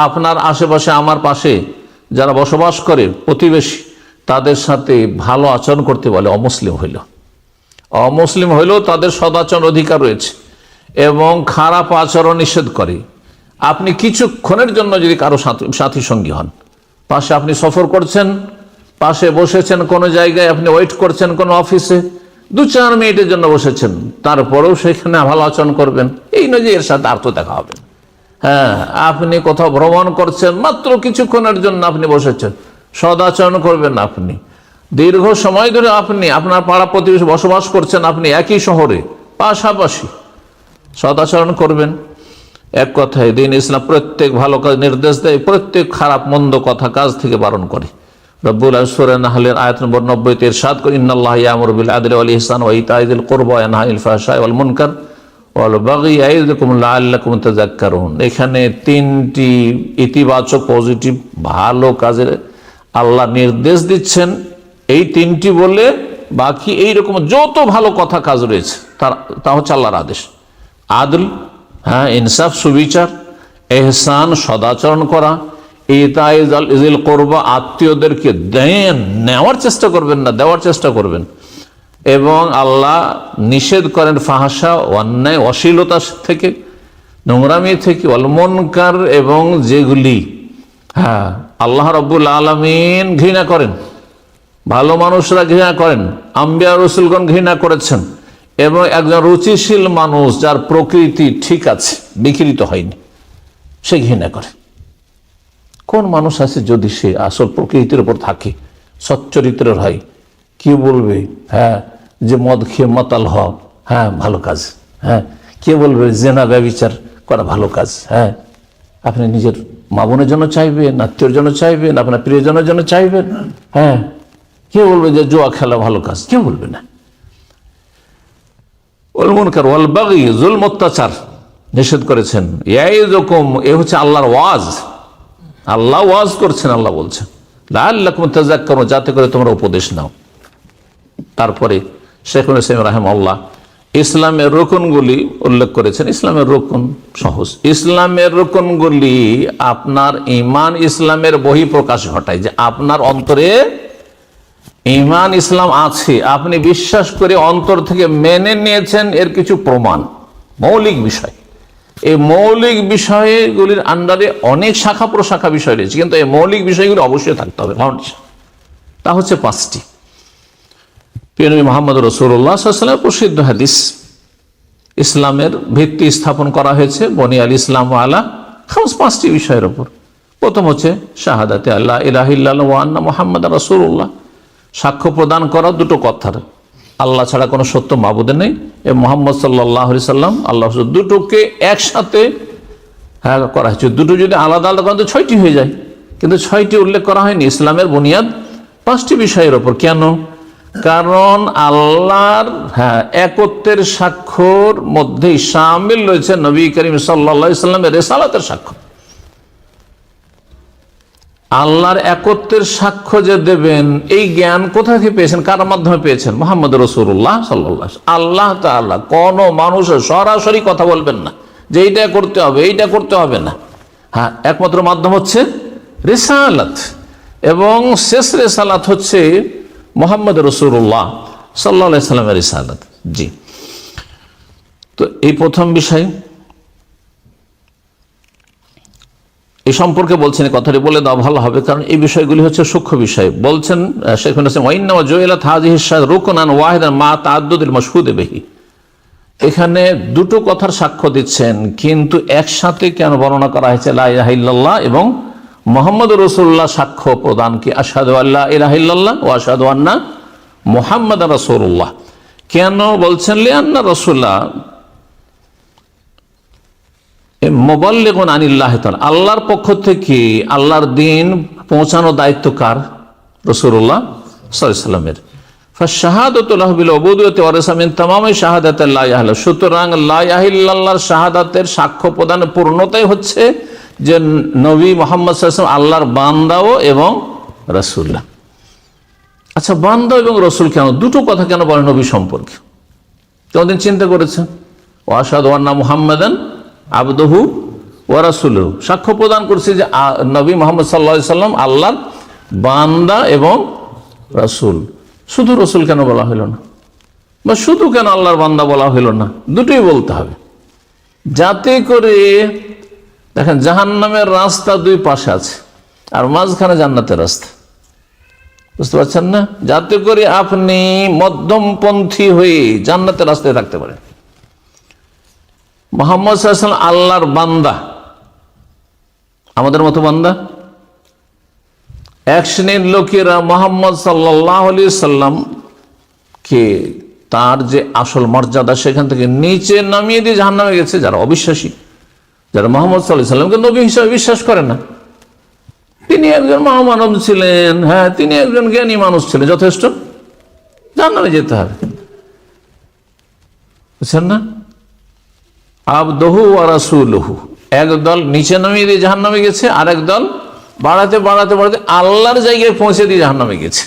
আপনার আশেপাশে, আমার পাশে যারা বসবাস করে প্রতিবেশী, তাদের সাথে ভালো আচরণ করতে বলে। অমুসলিম হইলেও তাদের সদাচরণ অধিকার রয়েছে এবং খারাপ আচরণ নিষেধ করে। আপনি কিছুক্ষণের জন্য যদি কারো সাথী সঙ্গী হন, পাশে আপনি সফর করছেন, পাশে বসেছেন কোনো জায়গায়, আপনি ওয়েট করছেন কোনো অফিসে, 2-4 মিনিটের জন্য বসেছেন, তারপরেও সেখানে ভালো আচরণ করবেন। এই নয় যে এর সাথে আর তো দেখা হবে। হ্যাঁ, আপনি কোথাও ভ্রমণ করছেন, মাত্র কিছুক্ষণের জন্য আপনি বসেছেন, সদাচরণ করবেন। আপনি দীর্ঘ সময় ধরে আপনি আপনার পাড়া প্রতিবেশী বসবাস করছেন, আপনি একই শহরে পাশাপাশি, সদাচরণ করবেন। এক কথায় দ্বীন ইসলাম প্রত্যেক ভালো কাজ নির্দেশ দেয়, প্রত্যেক খারাপ মন্দ কথা কাজ থেকে বারণ করে। রব্বুল আলামিন সূরা নাহলের আয়াত নম্বর 90-তে ইরশাদ করে, ইন্নাল্লাহা ইয়ামুরু বিল আদলি ওয়াল ইহসানি ওয়া ইতাই যিল কুরবা ওয়া ইয়ানহা আনিল ফাহশাই ওয়াল মুনকার ওয়াল বাগই ইয়াইযুকুম লাআল্লাকুম তাযাক্কারুন। এখানে 3টি ইতিবাচক, পজিটিভ, ভালো কাজের আল্লাহ নির্দেশ দিচ্ছেন। এই 3টি বলে বাকি এইরকম যত ভালো কথা কাজ রয়েছে তা হচ্ছে আল্লাহর আদেশ। আদল, হ্যাঁ, ইনসাফ, সুবিচার, এহসান, সদাচরণ করা, ইতাই যিল কুরবা, আত্মীয়দেরকে নেওয়ার চেষ্টা করবেন না, দেওয়ার চেষ্টা করবেন। এবং আল্লাহ নিষেধ করেন ফাহশা, অন্যায়, অশ্লীলতা থেকে, নোংরামি থেকে, ওয়াল মুনকার, এবং যেগুলি, হ্যাঁ, আল্লাহ রাব্বুল আলামিন ঘৃণা করেন, ভালো মানুষরা ঘৃণা করেন, আম্বিয়া রসুলগণ ঘৃণা করেছেন, এবং একজন রুচিশীল মানুষ যার প্রকৃতি ঠিক আছে, বিকৃত হয়নি, সে ঘৃণা করে। কোন মানুষ আছে যদি সে আসল প্রকৃতির উপর থাকে, সচ্চরিত্রের হয়, কি বলবে হ্যাঁ যে মদ খেয়ে মাতাল হওয়া হ্যাঁ ভালো কাজ, হ্যাঁ কে বলবে জেনা ব্যভিচার করা ভালো কাজ। হ্যাঁ, আপনি নিজের মা বোনের জন্য চাইবেন, আত্মীয়র জন্য চাইবেন, আপনার প্রিয়জনের জন্য চাইবেন। হ্যাঁ, কে বলবে যে জুয়া খেলা ভালো কাজ, কে বলবে না। মুনকার ওয়াল বাগী, জুলম অত্যাচার নিষেধ করেছেন। ইয়াইযুকুম, এ হচ্ছে আল্লাহর ওয়াজ, আল্লাহ ওয়াজ করছেন, আল্লাহ বলছেন লাআল্লাকুম তাযাক্কারুন, যাতে করে তোমরা উপদেশ নাও। তারপরে শেখুল ইসলাম রাহিমাহুল্লাহ ইসলামের রুকনগুলি উল্লেখ করেছেন। ইসলামের রুকন সহজ, ইসলামের রুকনগুলি আপনার ঈমান ইসলামের বহিঃপ্রকাশ ঘটায়, যে আপনার অন্তরে ঈমান ইসলাম আছে, আপনি বিশ্বাস করে অন্তর থেকে মেনে নিয়েছেন, এর কিছু প্রমাণ, মৌলিক বিষয়। এই মৌলিক বিষয়গুলির আন্ডারে অনেক শাখা প্রশাখা বিষয় রয়েছে, কিন্তু এই মৌলিক বিষয়গুলি অবশ্যই থাকতে হবে। তা হচ্ছে 5টি। প্রিয় নবী মুহাম্মদ রাসূলুল্লাহ সাল্লাল্লাহু আলাইহি ওয়াসাল্লাম প্রসিদ্ধ হাদিস, ইসলামের ভিত্তি স্থাপন করা হয়েছে বনিয়াল ইসলাম আলা খামস, 5টি বিষয়ের উপর। প্রথম হচ্ছে শাহাদাতে আল্লাহ ইলাহা ইল্লাল্লাহ ওয়া আন্না মুহাম্মাদার রাসূলুল্লাহ, সাক্ষ্য প্রদান করা দুটো কথার, আল্লাহ ছাড়া কোনো সত্য মাবুদ নেই, এবং মুহাম্মদ সাল্লাল্লাহু আলাইহি সাল্লাম আল্লাহ, দুটোকে একসাথে হ্যাঁ করা হয়েছে। দুটো যদি আলাদা আলাদা করেন তো 6টি হয়ে যায়, কিন্তু 6টি উল্লেখ করা হয়নি। ইসলামের বুনিয়াদ 5টি বিষয়ের ওপর। কেন? কারণ আল্লাহর একত্বের স্বাক্ষর মধ্যেই শামিল রয়েছে নবী করিম সাল্লাল্লাহু আলাইহি সাল্লামের রিসালাতের সাক্ষ্য। আল্লাহর একত্বের সাক্ষ্য যে দেবেন, এই জ্ঞান কোথা থেকে পেয়েছেন, কার মাধ্যমে পেয়েছেন? মুহাম্মদ রাসূলুল্লাহ সাল্লাল্লাহু আলাইহি ওয়াসাল্লাম। আল্লাহ তাআলা কোন মানুষের সরাসরি কথা বলবেন না যে এইটা করতে হবে, এইটা করতে হবে না। হ্যাঁ, একমাত্র মাধ্যম হচ্ছে রিসালাত, এবং শেষ রিসালাত হচ্ছে মুহাম্মদ রাসূলুল্লাহ সাল্লাল্লাহু আলাইহি সাল্লামের রিসালাত। জি, তো এই প্রথম বিষয়, এই সম্পর্কে বলছেন, এই কথাটি বলে দেওয়া ভালো হবে, কারণ এই বিষয়গুলি হচ্ছে সূক্ষ্ম বিষয়। বলছেন শেখ ওয়াইন্নামা জুইলাত হাযিহি রুকনান ওয়াহিদান মা তাআদ্দুদিল মাশহুদ বিহি, এখানে দুটো কথার সাক্ষ্য দিচ্ছেন, কিন্তু একসাথে কেন বর্ণনা করা হয়েছে লা ইলাহা ইল্লাল্লাহ এবং মুহাম্মদুর রাসূলুল্লাহ সাক্ষ্য প্রদান, কি আশহাদু আল্লা ইলাহা ইল্লাল্লাহ ওয়া আশহাদু আন্না মুহাম্মাদার রাসূলুল্লাহ। কেন বলছেন? লিআন্না রাসূলা মুবাল্লিগুন আনিল্লাহি তাআলা, আল্লাহর পক্ষ থেকে আল্লাহর দ্বীন পৌঁছানোর দায়িত্ব কার? রাসূলুল্লাহ সাল্লাল্লাহু আলাইহি ওয়াসাল্লামের। ফাশহাদাতু লাহু বিল উবুদিয়্যতি ওয়া রিসা মিন তামামি শাহাদাতি লা ইলাহা ইল্লাল্লাহ, সুতরাং লা ইলাহা ইল্লাল্লাহর শাহাদাতের সাক্ষ্য প্রদানের পূর্ণতাই হচ্ছে যে নবী মুহাম্মদ সাল্লাল্লাহু আলাইহি ওয়াসাল্লাম আল্লাহর বান্দাও এবং রাসূল। আচ্ছা, বান্দা এবং রাসূল কেন, দুটো কথা কেন বলেন নবী সম্পর্কে? কোনদিন চিন্তা করেছেন? ওয়া আশহাদু আন্না মুহাম্মাদান আবদুহু ওয়া রাসূলুহু, সাক্ষ্য প্রদান করছে যে নবী মুহাম্মদ সাল্লাল্লাহু আলাইহি ওয়াসাল্লাম আল্লাহর বান্দা এবং রাসূল। শুধু রাসূল কেন বলা হলো না, বা শুধু কেন আল্লাহর বান্দা বলা হলো না? দুটোই বলতে হবে, যাতে করে দেখেন জাহান্নামের রাস্তা দুই পাশে আছে আর মাঝখানে জান্নাতের রাস্তা, বুঝতে পারছেন না? যাতে করে আপনি মধ্যমপন্থী হয়ে জান্নাতের রাস্তায় থাকতে পারেন। মুহাম্মদ সাল্লাল্লাহু আলাইহি ওয়াসাল্লাম আল্লাহর বান্দা, আমাদের মতো বান্দা। এক শ্রেণীর লোকেরা মুহাম্মদ সাল্লাল্লাহু আলাইহি সাল্লামকে তার যে আসল মর্যাদা সেখান থেকে নিচে নামিয়ে দিয়ে জাহান্নামে গেছে, যারা অবিশ্বাসী, যারা মুহাম্মদ সাল্লাল্লাহু আলাইহি সাল্লামকে নবী হিসেবে বিশ্বাস করে না। তিনি একজন মহামানব ছিলেন, হ্যাঁ তিনি একজন জ্ঞানী মানুষ ছিলেন, যথেষ্ট, জাহান্নামে যেতে হবে, বুঝছেন না? আবদুহু ওয়া রাসূলুহু, একদল নিচে নামিয়ে দিয়ে জাহান্নামে গেছে, আর একদল বাড়াতে বাড়াতে বাড়াতে আল্লাহর জায়গায় পৌঁছে দিয়ে জাহান্নামে গেছে,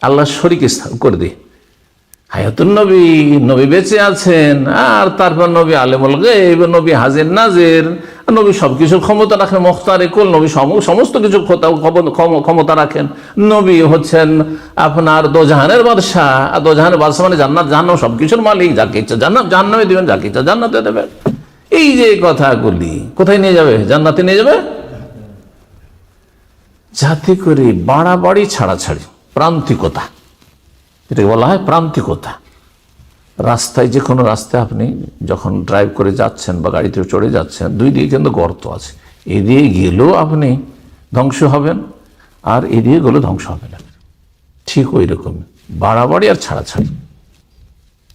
আল্লাহ শরীক করে দিয়ে। হায়াতুন নবী, নবী বেঁচে আছেন, আর তারপর নবী আলেমুল গায়ব, নবী হাজির নাজির, নবী সবকিছুর ক্ষমতা রাখেন, মুখতারে কুল, নবী সমস্ত কিছু ক্ষমতা রাখেন। নবী হচ্ছেন আপনার দোজাহানের বাদশাহ, আর দোজাহানের বাদশাহ মানে জান্নাত জাহান্নাম সবকিছুর মালিক, যাকে ইচ্ছা জাহান্নামে দিবেন, যাকে ইচ্ছা জান্নাতে দেবেন। এই যে কথাগুলি কোথায় নিয়ে যাবে? জান্নাতে নিয়ে যাবে। যাতে করে বাড়াবাড়ি ছাড়াছাড়ি, প্রান্তিকতা, এটাকে বলা হয় প্রান্তিকতা। রাস্তায়, যে কোনো রাস্তায় আপনি যখন ড্রাইভ করে যাচ্ছেন বা গাড়িতে চড়ে যাচ্ছেন, দুই দিকে কিন্তু গর্ত আছে, এদিকে গেলেও আপনি ধ্বংস হবেন আর এদিকে গেলেও ধ্বংস হবে না। ঠিক ওই রকম বাড়াবাড়ি আর ছাড়াছাড়ি।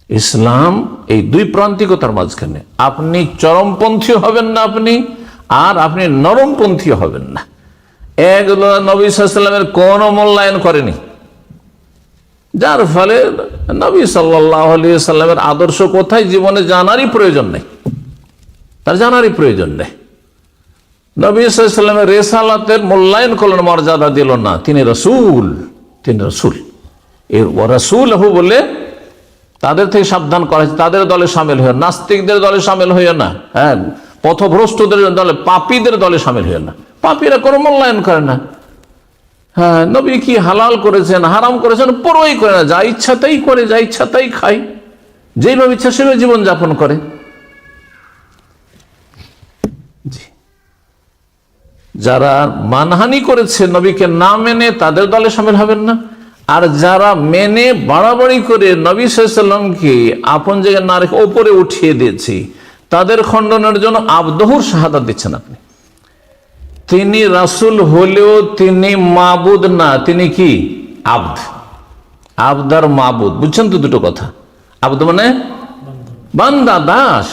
ইসলাম এই দুই প্রান্তিকতার মাঝখানে, আপনি চরমপন্থী হবেন না আপনি, আর আপনি নরমপন্থী হবেন না। এগুলো নবী সাল্লাল্লাহু আলাইহি ওয়াসাল্লামের কোনো মূল্যায়ন করেনি, যার ফলে নবী সাল্লাল্লাহু আলাইহি ওয়াসাল্লামের আদর্শ কোথায় জীবনে জানারই প্রয়োজন নেই, তার জানারই প্রয়োজন নেই। নবী সাল্লাল্লাহু আলাইহি ওয়াসাল্লামের রিসালাতের মূল্যায়ন করলেন, মর্যাদা দিল না। তিনি রাসূল, তিনি রাসূল। এর রাসূলহু বলে তাদের থেকে সাবধান করা হয়েছে, তাদের দলে সামিল হয়ে, নাস্তিকদের দলে সামিল হইও না, হ্যাঁ, পথভ্রষ্টদের দলে, পাপীদের দলে সামিল হইও না। পাপীরা কোনো মূল্যায়ন করে না। হ্যাঁ, নবী কি হালাল করেছেন, হারাম করেছেন, পরোয়াই করে না, যা ইচ্ছা তাই করে, যা ইচ্ছা তাই খায়, যেভাবে ইচ্ছা সেভাবে জীবন যাপন করে। যারা মানহানি করেছে নবীকে না মেনে, তাদের দলে সামিল হবেন না। আর যারা মেনে বাড়াবাড়ি করে নবী সাল্লাল্লাহু আলাইহি ওয়াসাল্লামকে আপন জায়গায় না রেখে ওপরে উঠিয়ে দিয়েছে, তাদের খণ্ডনের জন্য আবদহুর শাহাদাত দিচ্ছেন আপনি। তিনি রাসূল হলেও তিনি মাবুদ না, তিনি কি? আবদ। আবদ আর মাবুদ, বুঝছেন তো দুটো কথা? আবদ মানে বান্দা, দাস।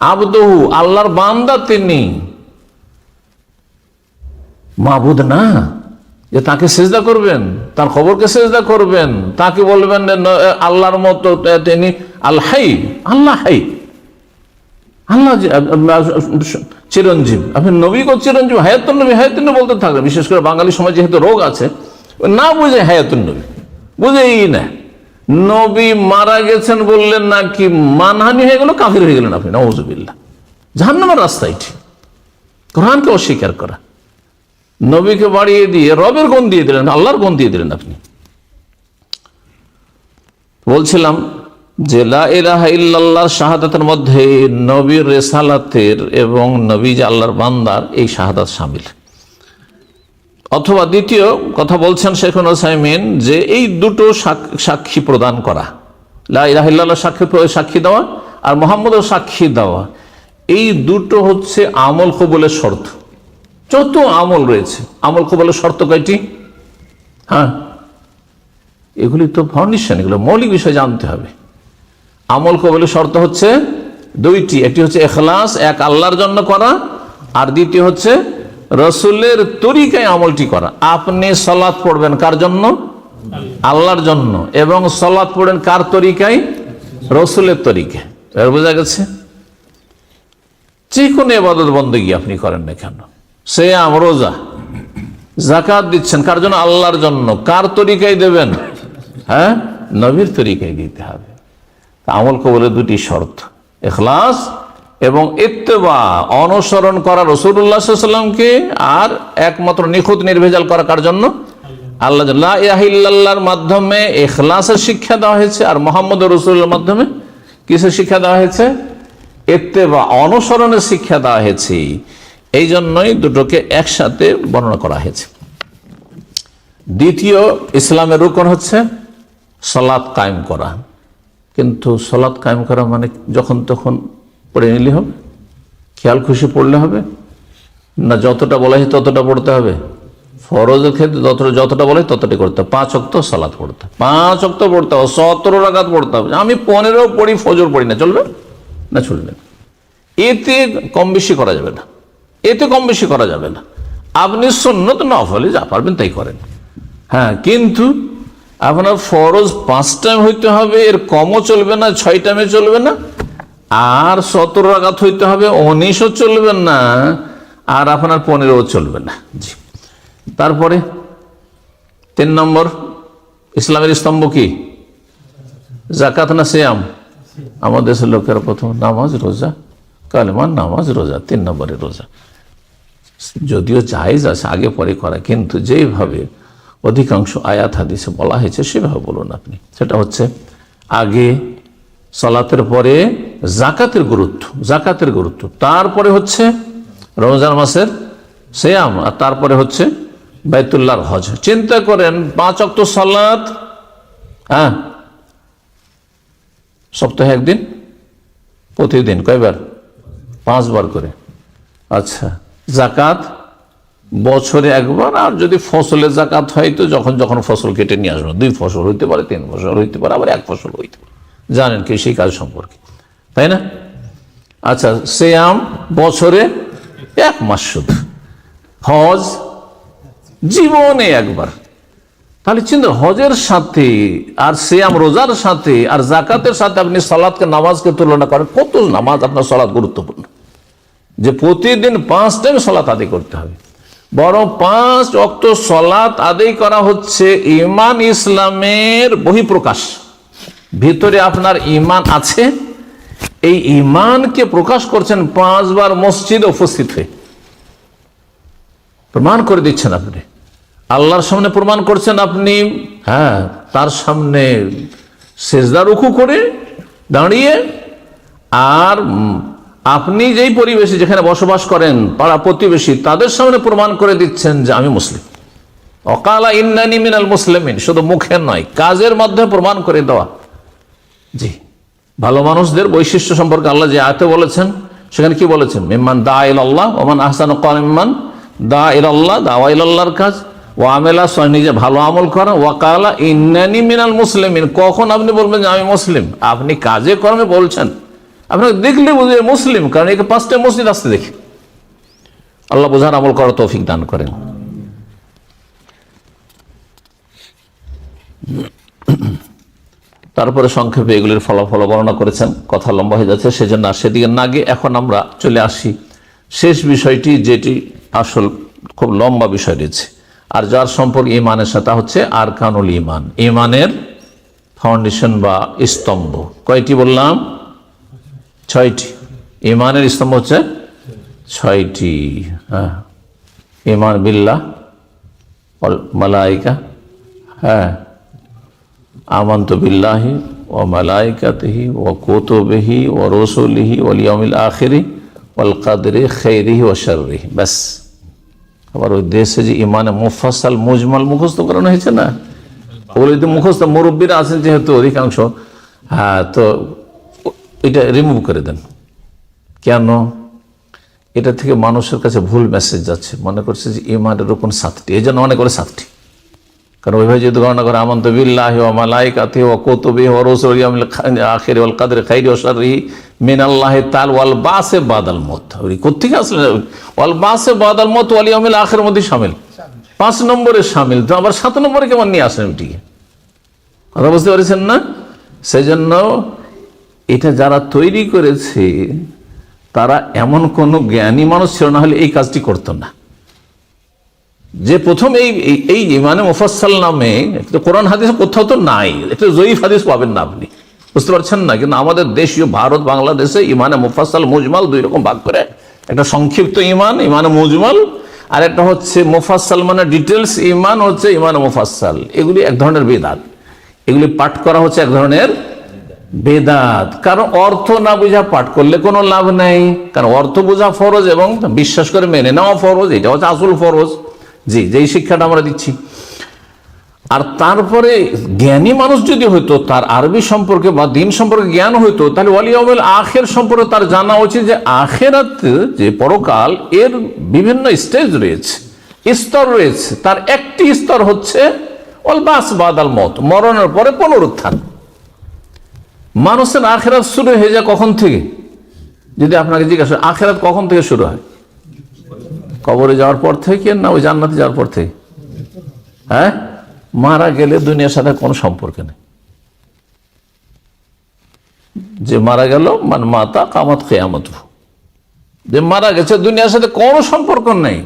আবদহু, আল্লাহর বান্দা তিনি, মাবুদ না যে তাকে সেজদা করবেন, তার খবরকে সেজদা করবেন, তাকে বলবেন আল্লাহর মতো তিনি আল হাই, আল্লাহ হাই, আল্লাহ চিরঞ্জীব। আপনি নবী কো চিরঞ্জীব, হায়াতুন নবী, হায়াতুন নবী বলতে থাকবেন। বিশেষ করে বাঙালি সমাজে যেহেতু রোগ আছে, না বুঝে হায়াতুন নবী, বুঝেই না। নবী মারা গেছেন বললেন না কি মানহানি হয়ে গেল, কাফির হয়ে গেলেন আপনি, নাউযুবিল্লাহ। জাহান্নামের রাস্তা এটি, কোরআনকে অস্বীকার করা। নবীকে বাড়িয়ে দিয়ে রবের গুণ দিয়ে দিলেন, আল্লাহর গুণ দিয়ে দিলেন আপনি। বলছিলাম যে লা ইলাহা ইল্লাল্লাহ শাহাদাতের মধ্যে নবীর রিসালাতের এবং নবী যে আল্লাহর বান্দার এই শাহাদাত শামিল। অথবা দ্বিতীয় কথা বলছেন শেখ উসাইমিন, যে এই দুটো সাক্ষী প্রদান করা, লা ইলাহা ইল্লাল্লাহ সাক্ষী দেওয়া আর মুহাম্মদের সাক্ষী দেওয়া, এই দুটো হচ্ছে আমল কবুলের শর্ত। যত আমল রয়েছে, আমল কবুলের শর্ত কয়টি? হ্যাঁ, এগুলি তো ফাউন্ডেশন, এগুলো মৌলিক বিষয় জানতে হবে। আমল কবুলের শর্ত হচ্ছে দুইটি, একটি হচ্ছে ইখলাস, এক আল্লাহর জন্য করা, আর দ্বিতীয় হচ্ছে রসুলের তরিকায় আমলটি করা। আপনি সালাত পড়বেন কার জন্য? আল্লাহর জন্য, এবং সালাত পড়েন কার তরিকায়? রসুলের তরিকায়। বোঝা গেছে? যে কোনো ইবাদত বন্দেগী আপনি করেন না কেন, সিয়াম, রোজা, যাকাত দিচ্ছেন কার জন্য? আল্লাহর জন্য। কার তরিকায় দেবেন? হ্যাঁ, নবীর তরিকায় দিতে হবে। আমল কবুলের দুটি শর্ত, ইখলাস এবং ইত্তেবা, অনুসরণ করা রাসূলুল্লাহ সাল্লাল্লাহু আলাইহি ওয়াসাল্লামকে, আর একমাত্র নিখুঁত নির্ভেজাল করা কার জন্য? আল্লাহ। লা ইলাহা ইল্লাল্লাহর মাধ্যমে ইখলাসের শিক্ষা দেওয়া হয়েছে, আর মুহাম্মদুর রাসূলুল্লাহর মাধ্যমে কিসের শিক্ষা দেওয়া হয়েছে? ইত্তেবা, অনুসরণের শিক্ষা দেওয়া হয়েছে। এই জন্যই দুটোকে একসাথে বর্ণনা করা হয়েছে। দ্বিতীয় ইসলামের রুকন হচ্ছে সালাত কায়েম করা। কিন্তু সালাত কায়েম করা মানে যখন তখন পড়ে নিলে হবে? খেয়াল খুশি পড়লে হবে না? যতটা বলা হয় ততটা পড়তে হবে। ফরজের ক্ষেত্রে যতটা বলে ততটাই করতে হবে। 5 ওয়াক্ত সালাত পড়তে, 5 ওয়াক্ত পড়তে হবে, 17 রাকাত পড়তে হবে। আমি 15 পড়ি, ফজর পড়ি না, চলবে না? চলবে না। এতে কম বেশি করা যাবে না, এতে কম বেশি করা যাবে না। আপনি সুন্নত নফলে যা পারবেন তাই করেন, হ্যাঁ, কিন্তু আপনার ফরজ 5 টাইম হইতে হবে, এর কমও চলবে না, 6 টাইমে চলবে না, আর 17 রাকাত হইতে হবে, 19ও চলবে না, আর আপনার 15ও চলবে না। জি। তারপরে 3 নম্বর ইসলামের স্তম্ভ কি? যাকাত না সিয়াম? আমাদের দেশের লোকেরা প্রথম নামাজ, রোজা, কালেমা, নামাজ, রোজা, 3 নম্বরে রোজা। যদিও জায়েজ আছে আগে পরে করা, কিন্তু যেভাবে অধিকাংশ আয়াত হাদিসে বলা হয়েছে সেভাবে বলুন আপনি। সেটা হচ্ছে আগে সালাতের পরে যাকাতের গুরুত্ব, তারপরে হচ্ছে রমজান মাসের সিয়াম, আর তারপরে হচ্ছে বাইতুল্লাহর হজ। চিন্তা করেন 5 ওয়াক্ত সালাত, হ্যাঁ, সপ্তাহে একদিন, প্রতিদিন কয়বার? 5 বার করে। আচ্ছা, জাকাত বছরে একবার, আর যদি ফসলের জাকাত হয় তো যখন যখন ফসল কেটে নিয়ে আসবে, 2 ফসল হইতে পারে, 3 ফসল হইতে পারে, আবার 1 ফসল হইতে পারে, জানেন কি সেই কাজ সম্পর্কে, তাই না? আচ্ছা, সিয়াম বছরে 1 মাস শুধু, হজ জীবনে একবার। তাহলে চিন্তা, হজের সাথে আর সিয়াম রোজার সাথে আর জাকাতের সাথে আপনি সালাতকে, নামাজকে তুলনা করেন, কত নামাজ আপনার সালাত গুরুত্বপূর্ণ, যে প্রতিদিন 5 টাইম সালাত আদায় করতে হবে। বরং 5 ওয়াক্ত সালাত আদায় করা হচ্ছে ঈমান ইসলামের বহিঃপ্রকাশ। ভিতরে আপনার ঈমান আছে, এই ঈমানকে প্রকাশ করছেন 5 বার মসজিদে উপস্থিত হয়ে, প্রমাণ করে দিচ্ছেন আপনি আল্লাহর সামনে, প্রমাণ করছেন আপনি, হ্যাঁ, তার সামনে সেজদা রুকু করে দাঁড়িয়ে, আর আপনি যেই পরিবেশে যেখানে বসবাস করেন, পাড়া প্রতিবেশী, তাদের সামনে প্রমাণ করে দিচ্ছেন যে আমি মুসলিম। অকালা ইন্নানি মিনাল মুসলিমিন, শুধু মুখের নয়, কাজের মাধ্যমে প্রমাণ করে দেওয়া। জি, ভালো মানুষদের বৈশিষ্ট্য সম্পর্কে আল্লাহ যে আয়াতে বলেছেন, সেখানে কি বলেছেন? মিম্মান দা ইলাল্লাহ ওয়া মান আহসানু ক্বাওলান মিম্মান দা ইলাল্লাহ, দাওয়া ইলাল্লাহর কাজ, ও আমেলা, নিজে ভালো আমল করা, ওয়াকালা ইন্নানি মিনাল মুসলিমিন। কখন আপনি বলবেন যে আমি মুসলিম? আপনি কাজে কর্মে বলছেন, আপনাকে দেখলে বুঝে মুসলিম, কারণ একে 5টা মসজিদ আসতে দেখি। আল্লাহ বোঝার আমল করার তৌফিক দান করেন। তারপরে সংক্ষেপে এগুলির ফলাফল বর্ণনা করেছেন, কথা লম্বা হয়ে যাচ্ছে, সেজন্য আর সেদিকে না গিয়ে এখন আমরা চলে আসি শেষ বিষয়টি, যেটি আসল খুব লম্বা বিষয় রয়েছে, আর যার সম্পর্ক ইমানের সাথে হচ্ছে আরকানুল ইমান, ইমানের ফাউন্ডেশন বা স্তম্ভ। কয়টি বললাম? 6টি। ইমানের স্তম্ভ হচ্ছে 6টি। হ্যাঁ, ইমান বিল্লাহ ওয়াল মালাইকা, হ্যাঁ, আমানতু বিল্লাহি ওয়া মালাইকাতিহি ওয়া কুতুবিহি ওয়া রুসুলিহি ওয়াল ইয়াউমিল আখিরি ওয়াল কদরি খাইরিহি ওয়া শাররিহি। বাস। আবার ওই দেশে যে ইমানে মুফাসসাল মুজমাল মুখস্থ করানো হয়েছে না, ওগুলো তো মুখস্থ, মুরব্বীরা আছেন যেহেতু অধিকাংশ, হ্যাঁ, তো এটা রিমুভ করে দেন। কেন? এটা থেকে মানুষের কাছে ভুল মেসেজ যাচ্ছে, মনে করছে যে ইমানের রুকন 7টি, এই জন্য মনে করে 7টি। কারণ ওইভাবে যদি গণনা করে আমানতু বিল্লাহি ওয়া মালাইকাতিহি ওয়া কুতুবিহি ওয়া রুসুলিহি ওয়াল ইয়াউমিল আখিরি ওয়াল কদরি খাইরিহি ওয়া শাররিহি মিনাল্লাহি তাআলা ওয়াল বাসে বাদাল মউত, ওই কোত্থেকে আসলে ওয়াল বাসে বাদাল মউত ওয়াল ইয়াউমিল আখিরের মধ্যে শামিল, 5 নম্বরে শামিল, তো আবার 7 নম্বরে কেমন নিয়ে আসেন এটিকে? কথা বুঝতে পারছেন না? সেই জন্য এটা যারা তৈরি করেছে তারা এমন কোনো জ্ঞানী মানুষ ছিল না, হলে এই কাজটি করতো না। যে প্রথম এই ইমানে মুফাসসাল নামে, কোরআন হাদিস কোথাও তো নাই, এটা জয়ীফ হাদিস পাবেন না আপনি, বুঝতে পারছেন না? কিন্তু আমাদের দেশীয় ভারত বাংলাদেশে ইমানে মুফাসসাল মুজমাল 2 রকম ভাগ করে, একটা সংক্ষিপ্ত ইমান, ইমানে মুজমাল, আর একটা হচ্ছে মুফাসসাল মানে ডিটেলস ইমান, হচ্ছে ইমানে মুফাসসাল। এগুলি এক ধরনের বেদাত, এগুলি পাঠ করা হচ্ছে এক ধরনের বেদাত। কারণ অর্থ না বুঝা পাঠ করলে কোনো লাভ নাই, কারণ অর্থ বোঝা ফরজ এবং বিশ্বাস করে মেনে নেওয়া ফরজ, এটা হচ্ছে আসল ফরজ। জি, যেই শিক্ষাটা আমরা দিচ্ছি। আর তারপরে জ্ঞানী মানুষ যদি হইতো, তার আরবি সম্পর্কে বা দিন সম্পর্কে জ্ঞান হইতো, তাহলে ওয়াল ইয়াউমিল আখির সম্পর্কে তার জানা উচিত যে আখিরাত, যে পরকাল, এর বিভিন্ন স্টেজ রয়েছে, স্তর রয়েছে। তার একটি স্তর হচ্ছে ওয়াল বাস বাদাল মউত, মরণের পরে পুনরুত্থান। মানুষের আখিরাত শুরু হয়ে যায় কখন থেকে? যদি আপনাকে জিজ্ঞাসা, আখিরাত কখন থেকে শুরু হয়? কবরে যাওয়ার পর থেকে না ওই জান্নাতে যাওয়ার পর থেকে? হ্যাঁ, মারা গেলে দুনিয়ার সাথে কোনো সম্পর্ক নেই। যে মারা গেল মানে মাতা কামাত কিয়ামত, যে মারা গেছে দুনিয়ার সাথে কোনো সম্পর্ক নেই।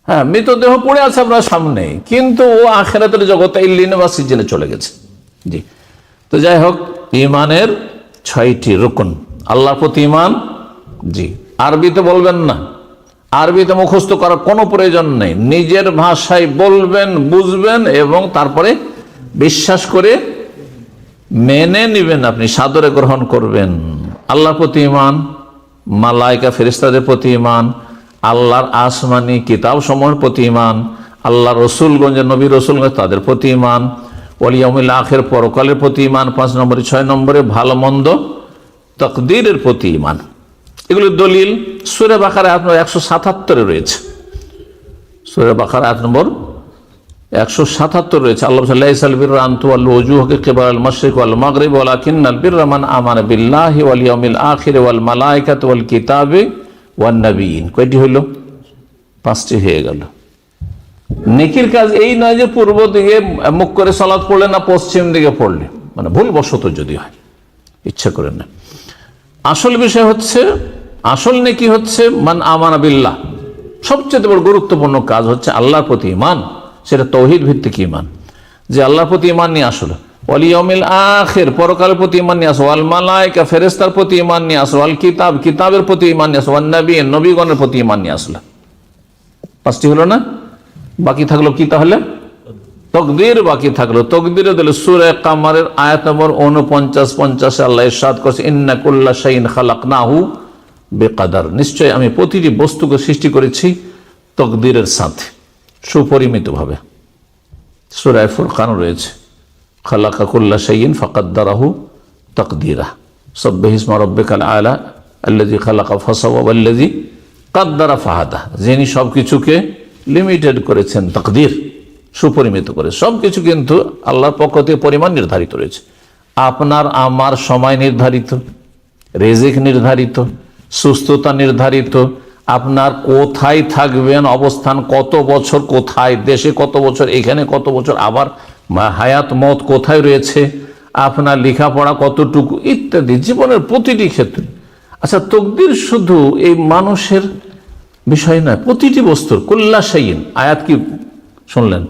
হ্যাঁ, মৃতদেহ পড়ে আছে আপনার সামনে, কিন্তু ও আখিরাতের জগতে ইল্লিনে বা সিজিনে চলে গেছে। জি, তো যাই হোক, ইমানের 6টি রুকন। আল্লাহর প্রতি ইমান, জি, আরবিতে বলবেন না, আরবিতে মুখস্থ করার কোনো প্রয়োজন নেই, নিজের ভাষায় বলবেন, বুঝবেন এবং তারপরে বিশ্বাস করে মেনে নিবেন, আপনি সাদরে গ্রহণ করবেন। আল্লাহর প্রতি ইমান, মালাইকা ফেরেশতাদের প্রতি ইমান, আল্লাহর আসমানি কিতাব সমূহের প্রতি ইমান, আল্লাহ রসুলগঞ্জ, নবী রসুলগঞ্জ, তাদের প্রতি ঈমান, ওয়াল ইয়াউমিল আখির, পরকালের প্রতি ঈমান, 5 নম্বরে। 6 নম্বরে ভালো মন্দ তাকদীরের প্রতি ঈমান। এগুলো দলিল সূরা বাকারা আয়াত নম্বর 177 রয়েছে। সূরা বাকারা আয়াত নম্বর 177 রয়েছে। আল্লাহ বলেন, লাইসাল বিররা আন তুওয়াল্লু ওয়ুজুহাকুম কিবালাল মাশরিক ওয়াল মাগরিব ওয়ালাকিন্নাল বিররা মান আমানা বিল্লাহি ওয়াল ইয়াউমিল আখির ওয়াল মালায়েকাতি ওয়াল কিতাবি ওয়ান নাবিয়িন। কয়টি হলো? 5টি হয়ে গেল। নেকির কাজ এই নয় যে পূর্ব দিকে মুখ করে সালাত পড়লে না পশ্চিম দিকে পড়লে, মানে ভুলবশত যদি হয়, ইচ্ছা করে না। আসল বিষয় হচ্ছে, আসল নেকি হচ্ছে মান আমানা বিল্লাহ। সবচেয়ে বড় গুরুত্বপূর্ণ কাজ হচ্ছে আল্লাহর প্রতি ঈমান। সেটা তৌহিদ ভিত্তিক ঈমান, যে আল্লাহর প্রতি ঈমান নিয়ে আসলো। ওয়াল ইয়াউমিল আখির, পরকালের প্রতি ঈমান নিয়ে আসো। ওয়াল মালায়েকা, ফেরেশতার প্রতি ঈমান নিয়ে আসো। ওয়াল কিতাব, কিতাবের প্রতি ঈমান নিয়ে আসো। ওয়ান নবিয়্যিন, নবীগণের প্রতি ঈমান নিয়ে আসলো। 5টি হলো না? বাকি থাকলো কি তাহলে? তাকদীর বাকি থাকলো। তাকদীরে দিল সূরা কামারের আয়াত নম্বর 49-50 আল্লাহ ইরশাদ করেছে, ইন্না কুল্লা শাইইন খালাকনাহু বিকদর। নিশ্চয় আমি প্রতিটি বস্তুকে সৃষ্টি করেছি তাকদীরের সাথে, সুপরিমিতভাবে। সূরা ফুরকান রয়েছে, খালাকা কুল্লা শাইইন ফাকাদ্দারাহু তাকদীরা। সাব্বিহ ইসমা রাব্বিকাল আলা আল্লাযী খালাকা ফাসাওয়া ওয়াল্লাযী কাদ্দারা ফাহাদা। যিনি সবকিছুকে লিমিটেড করেছেন, তাকদীর সুপরিমিত করে। সবকিছু কিন্তু আল্লাহর পক্ষ থেকে পরিমাণ নির্ধারিত রয়েছে। আপনার আমার সময় নির্ধারিত, রিজিক নির্ধারিত, সুস্থতা নির্ধারিত, আপনার কোথায় থাকবেন, অবস্থান কত বছর, কোথায় দেশে কত বছর, এখানে কত বছর, আবার হায়াত মত কোথায় রয়েছে, আপনার লেখাপড়া কতটুকু ইত্যাদি, জীবনের প্রতিটি ক্ষেত্রে। আচ্ছা, তাকদীর শুধু এই মানুষের বিষয় নয়, প্রতিটি বস্তুর। কুল্লা শাইইন আয়াত কি শুনলেন?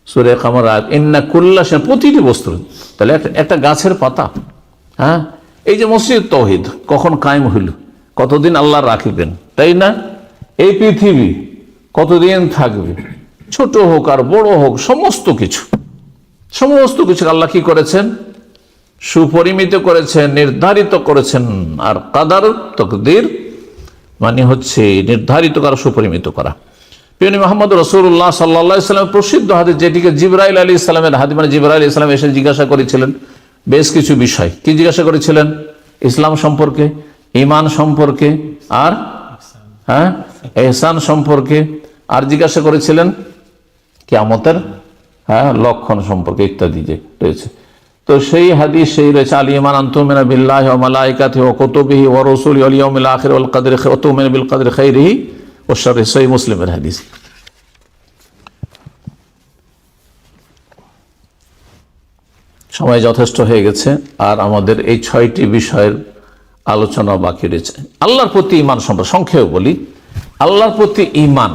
সূরা কামার আয়াত, ইন্না কুল্লা শাইইন, প্রতিটি বস্তুর। তাহলে একটা গাছের পাতা, হ্যাঁ, এই যে মসজিদ তাওহীদ কখন কায়েম হইল, কতদিন আল্লাহ রাখবেন, তাই না? এই পৃথিবী কতদিন থাকবে, ছোট হোক আর বড় হোক, সমস্ত কিছু আল্লাহ কি করেছেন? সুপরিমিত করেছেন, নির্ধারিত করেছেন। আর কাদার, তাকদীর মানে হচ্ছে নির্ধারিত করা, সুপরিমিত করা। প্রিয় নবী মুহাম্মদ রাসূলুল্লাহ সাল্লাল্লাহু আলাইহি ওয়াসাল্লাম প্রসিদ্ধ হাদিস, যেটিকে জিবরাইল আলাইহিস সালামের হাদিস, মানে জিবরাইল আলাইহিস সালাম এসে জিজ্ঞাসা করেছিলেন বেশ কিছু বিষয়। কি জিজ্ঞাসা করেছিলেন? ইসলাম সম্পর্কে, ঈমান সম্পর্কে, আর ইহসান সম্পর্কে, আর জিজ্ঞাসা করেছিলেন কিয়ামতের লক্ষণ সম্পর্কে ইত্যাদি যে রয়েছে। তো সেই হাদিস সেই রয়েছে, আল ঈমান আন তু'মিনা বিল্লাহি ওয়া মালাইকাতিহি ওয়া কুতুবিহি ওয়া রুসুলিহি ওয়াল ইয়াউমিল আখির ওয়াল কদরি ওয়া তু'মিনা বিল কদরি খাইরিহি ওয়া শাররিহি। সহিহ মুসলিমের হাদিস। সময় যথেষ্ট হয়ে গেছে, আর আমাদের এই 6টি বিষয়ের আলোচনা বাকি রয়েছে। আল্লাহর প্রতি ঈমান সম্পর্কে সংক্ষেপে বলি। আল্লাহর প্রতি ঈমান,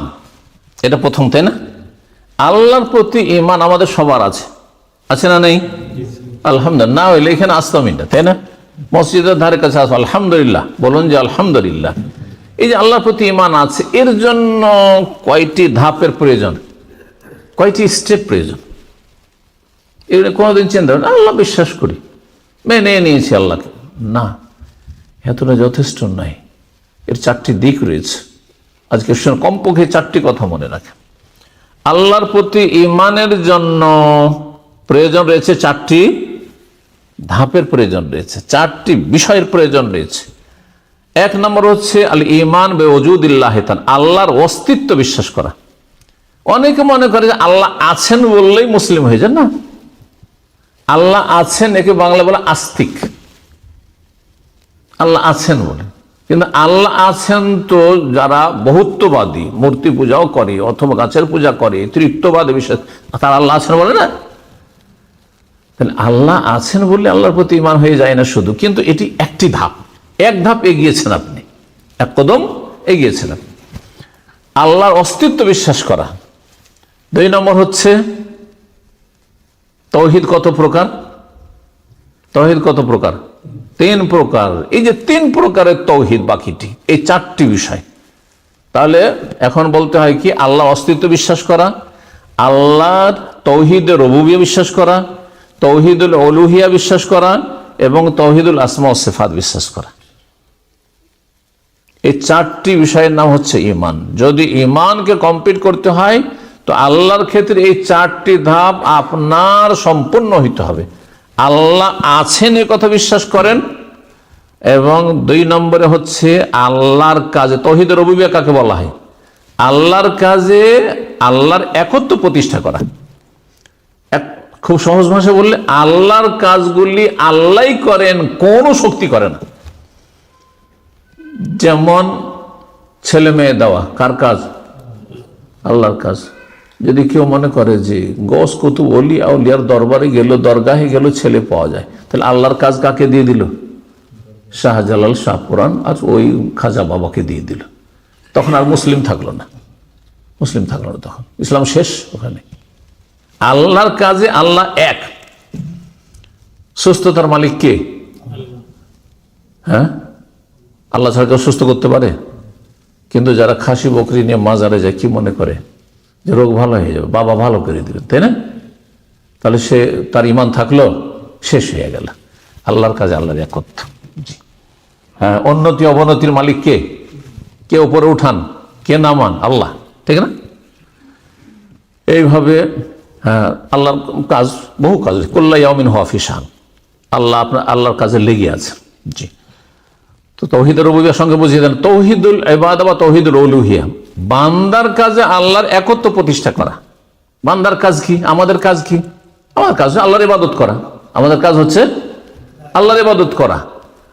এটা প্রথম, তাই না? আল্লাহর প্রতি ঈমান আমাদের সবার আছে না নেই? আলহামদুলিল্লাহ। না হইলে এখানে আসতামই না, তাই না? মসজিদের ধারে কাছে আসবো, আলহামদুলিল্লাহ বলুন যে আলহামদুলিল্লাহ। এই যে আল্লাহর প্রতি ঈমান আছে, এর জন্য কয়টি ধাপের প্রয়োজন, কয়টি স্টেপ প্রয়োজন? এগুলো কোনোদিন চিন্তা করেন? আল্লাহ বিশ্বাস করি, মেনে নিয়েছি আল্লাহকে, না, এতটা যথেষ্ট নয়। এর 4টি দিক রয়েছে। আজকে কমপক্ষে 4টি কথা মনে রাখেন। আল্লাহর প্রতি ঈমানের জন্য প্রয়োজন রয়েছে 4টি ধাপের প্রয়োজন রয়েছে, 4টি বিষয়ের প্রয়োজন রয়েছে। 1 নম্বর হচ্ছে আল ঈমান বিওজুদিল্লাহি তাআলা, আল্লাহর অস্তিত্ব বিশ্বাস করা। অনেকে মনে করে যে আল্লাহ আছেন বললেই মুসলিম হয়ে যান। না, আল্লাহ আছেন একে বাংলা বলে আস্তিক। আল্লাহ আছেন বলে, কিন্তু আল্লাহ আছেন তো যারা বহুত্ববাদী, মূর্তি পূজাও করে অথবা গাছের পূজা করে, তৃতীয়বাদী বিশ্বাস, তারা আল্লাহ আছেন বলে না। তাহলে আল্লাহ আছেন বললে আল্লাহর প্রতি ঈমান হয়ে যায় না শুধু, কিন্তু এটি একটি ধাপ, এক ধাপ এগিয়েছেন আপনি, এক কদম এগিয়েছেন আপনি। আল্লাহর অস্তিত্ব বিশ্বাস করা। 2 নম্বর হচ্ছে তাওহীদ কত প্রকার? তাওহীদ কত প্রকার? 3 প্রকার। এই যে 3 প্রকারের তাওহীদ, বাকিটি এই 4টি বিষয়। তাহলে এখন বলতে হয় কি? আল্লাহ অস্তিত্ব বিশ্বাস করা, আল্লাহর তাওহীদুর রুবুবিয়্যাহ বিশ্বাস করা, তাওহীদুল উলুহিয়্যাহ বিশ্বাস করা, এবং তাওহীদুল আসমা ওয়াস সিফাত বিশ্বাস করা। এই 4টি বিষয়ের নাম হচ্ছে ঈমান। যদি ঈমানকে কমপ্লিট করতে হয় তো আল্লাহর ক্ষেত্রে এই 4টি ধাপ আপনার সম্পূর্ণ হইতে হবে। আল্লাহ আছেন এ কথা বিশ্বাস করেন, এবং 2 নম্বরে হচ্ছে আল্লাহর কাজে, তাওহীদের রুবুবিয়্যাহ কাকে বলা হয়? আল্লাহর কাজে আল্লাহর একত্ব প্রতিষ্ঠা করা। খুব সহজ ভাষায় বললে, আল্লাহর কাজগুলি আল্লাহই করেন, কোনো শক্তি করে না। যেমন ছেলে মেয়ে দেওয়া কার কাজ? আল্লাহর কাজ। যদি কেউ মনে করে যে গস কুতুব ওলি আউলিয়ার দরবারে গেল, দরগাহে গেল, ছেলে পাওয়া যায়, তাহলে আল্লাহর কাজ কাকে দিয়ে দিল? শাহজালাল, শাহপুরান আর ওই খাজা বাবাকে দিয়ে দিল। তখন আর মুসলিম থাকলো না, মুসলিম থাকলো না, তখন ইসলাম শেষ ওখানে। আল্লাহর কাজে আল্লাহ এক। সুস্থতার মালিক কে? হ্যাঁ, আল্লাহ ছাড়া কেউ সুস্থ করতে পারে? কিন্তু যারা খাসি বকরি নিয়ে মাজারে যায়, কি মনে করে যে রোগ ভালো হয়ে যাবে, বাবা ভালো করে দিবে, তাই না? তাহলে সে তার ইমান থাকলো, শেষ হয়ে গেল। আল্লাহর কাজে আল্লাহর একত্ব। হ্যাঁ, উন্নতি অবনতির মালিক কে? কে উপরে উঠান, কে নামান? আল্লাহ, ঠিক না? এইভাবে আল্লাহর কাজ, বহু কাজ। কুল্লা ইয়াউমিন হুয়া ফি শান। আল্লাহ আপনার আল্লাহর কাজে লেগে আছে। জি, তো তাওহীদের রুবুবিয়্যাহর সঙ্গে বুঝিয়ে দেন তাওহীদুল ইবাদা বা তাওহীদুল উলুহিয়্যাহ, বান্দার কাজে আল্লাহর একত্ব প্রতিষ্ঠা করা। বান্দার কাজ কি? আমাদের কাজ কি? আমার কাজ আল্লাহর ইবাদত করা। আমাদের কাজ হচ্ছে আল্লাহর ইবাদত করা।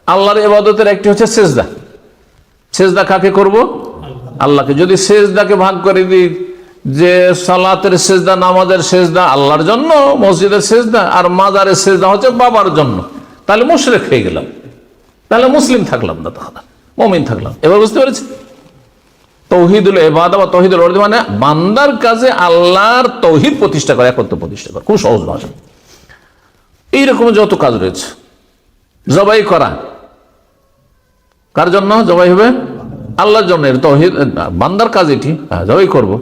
আল্লাহর ইবাদতের একটি হচ্ছে সেজদা। সেজদা কাকে করব? আল্লাহকে। যদি সেজদাকে ভাগ করে দিই যে সালাতের সেজদা, নামাজের সেজদা আল্লাহর জন্য, মসজিদের সেজদা আর মাজারের সেজদা হচ্ছে বাবার জন্য, তাহলে মুশরিক হয়ে গেলাম, তাহলে মুসলিম থাকলাম না, তখন মুমিন থাকলাম। এবার বুঝতে পেরেছি? তাওহীদুল ইবাদা বা তাওহীদুল উলুহিয়্যাহ মানে বান্দার কাজে আল্লাহর তাওহীদ প্রতিষ্ঠা করা, একত্ব প্রতিষ্ঠা করা। খুব সহজ ভাষা। এইরকম যত কাজ রয়েছে। জবাই করা কার জন্য? জবাই হবে আল্লাহর জন্য। তাওহীদ বান্দার কাজ এটি। হ্যাঁ, জবাই করবো।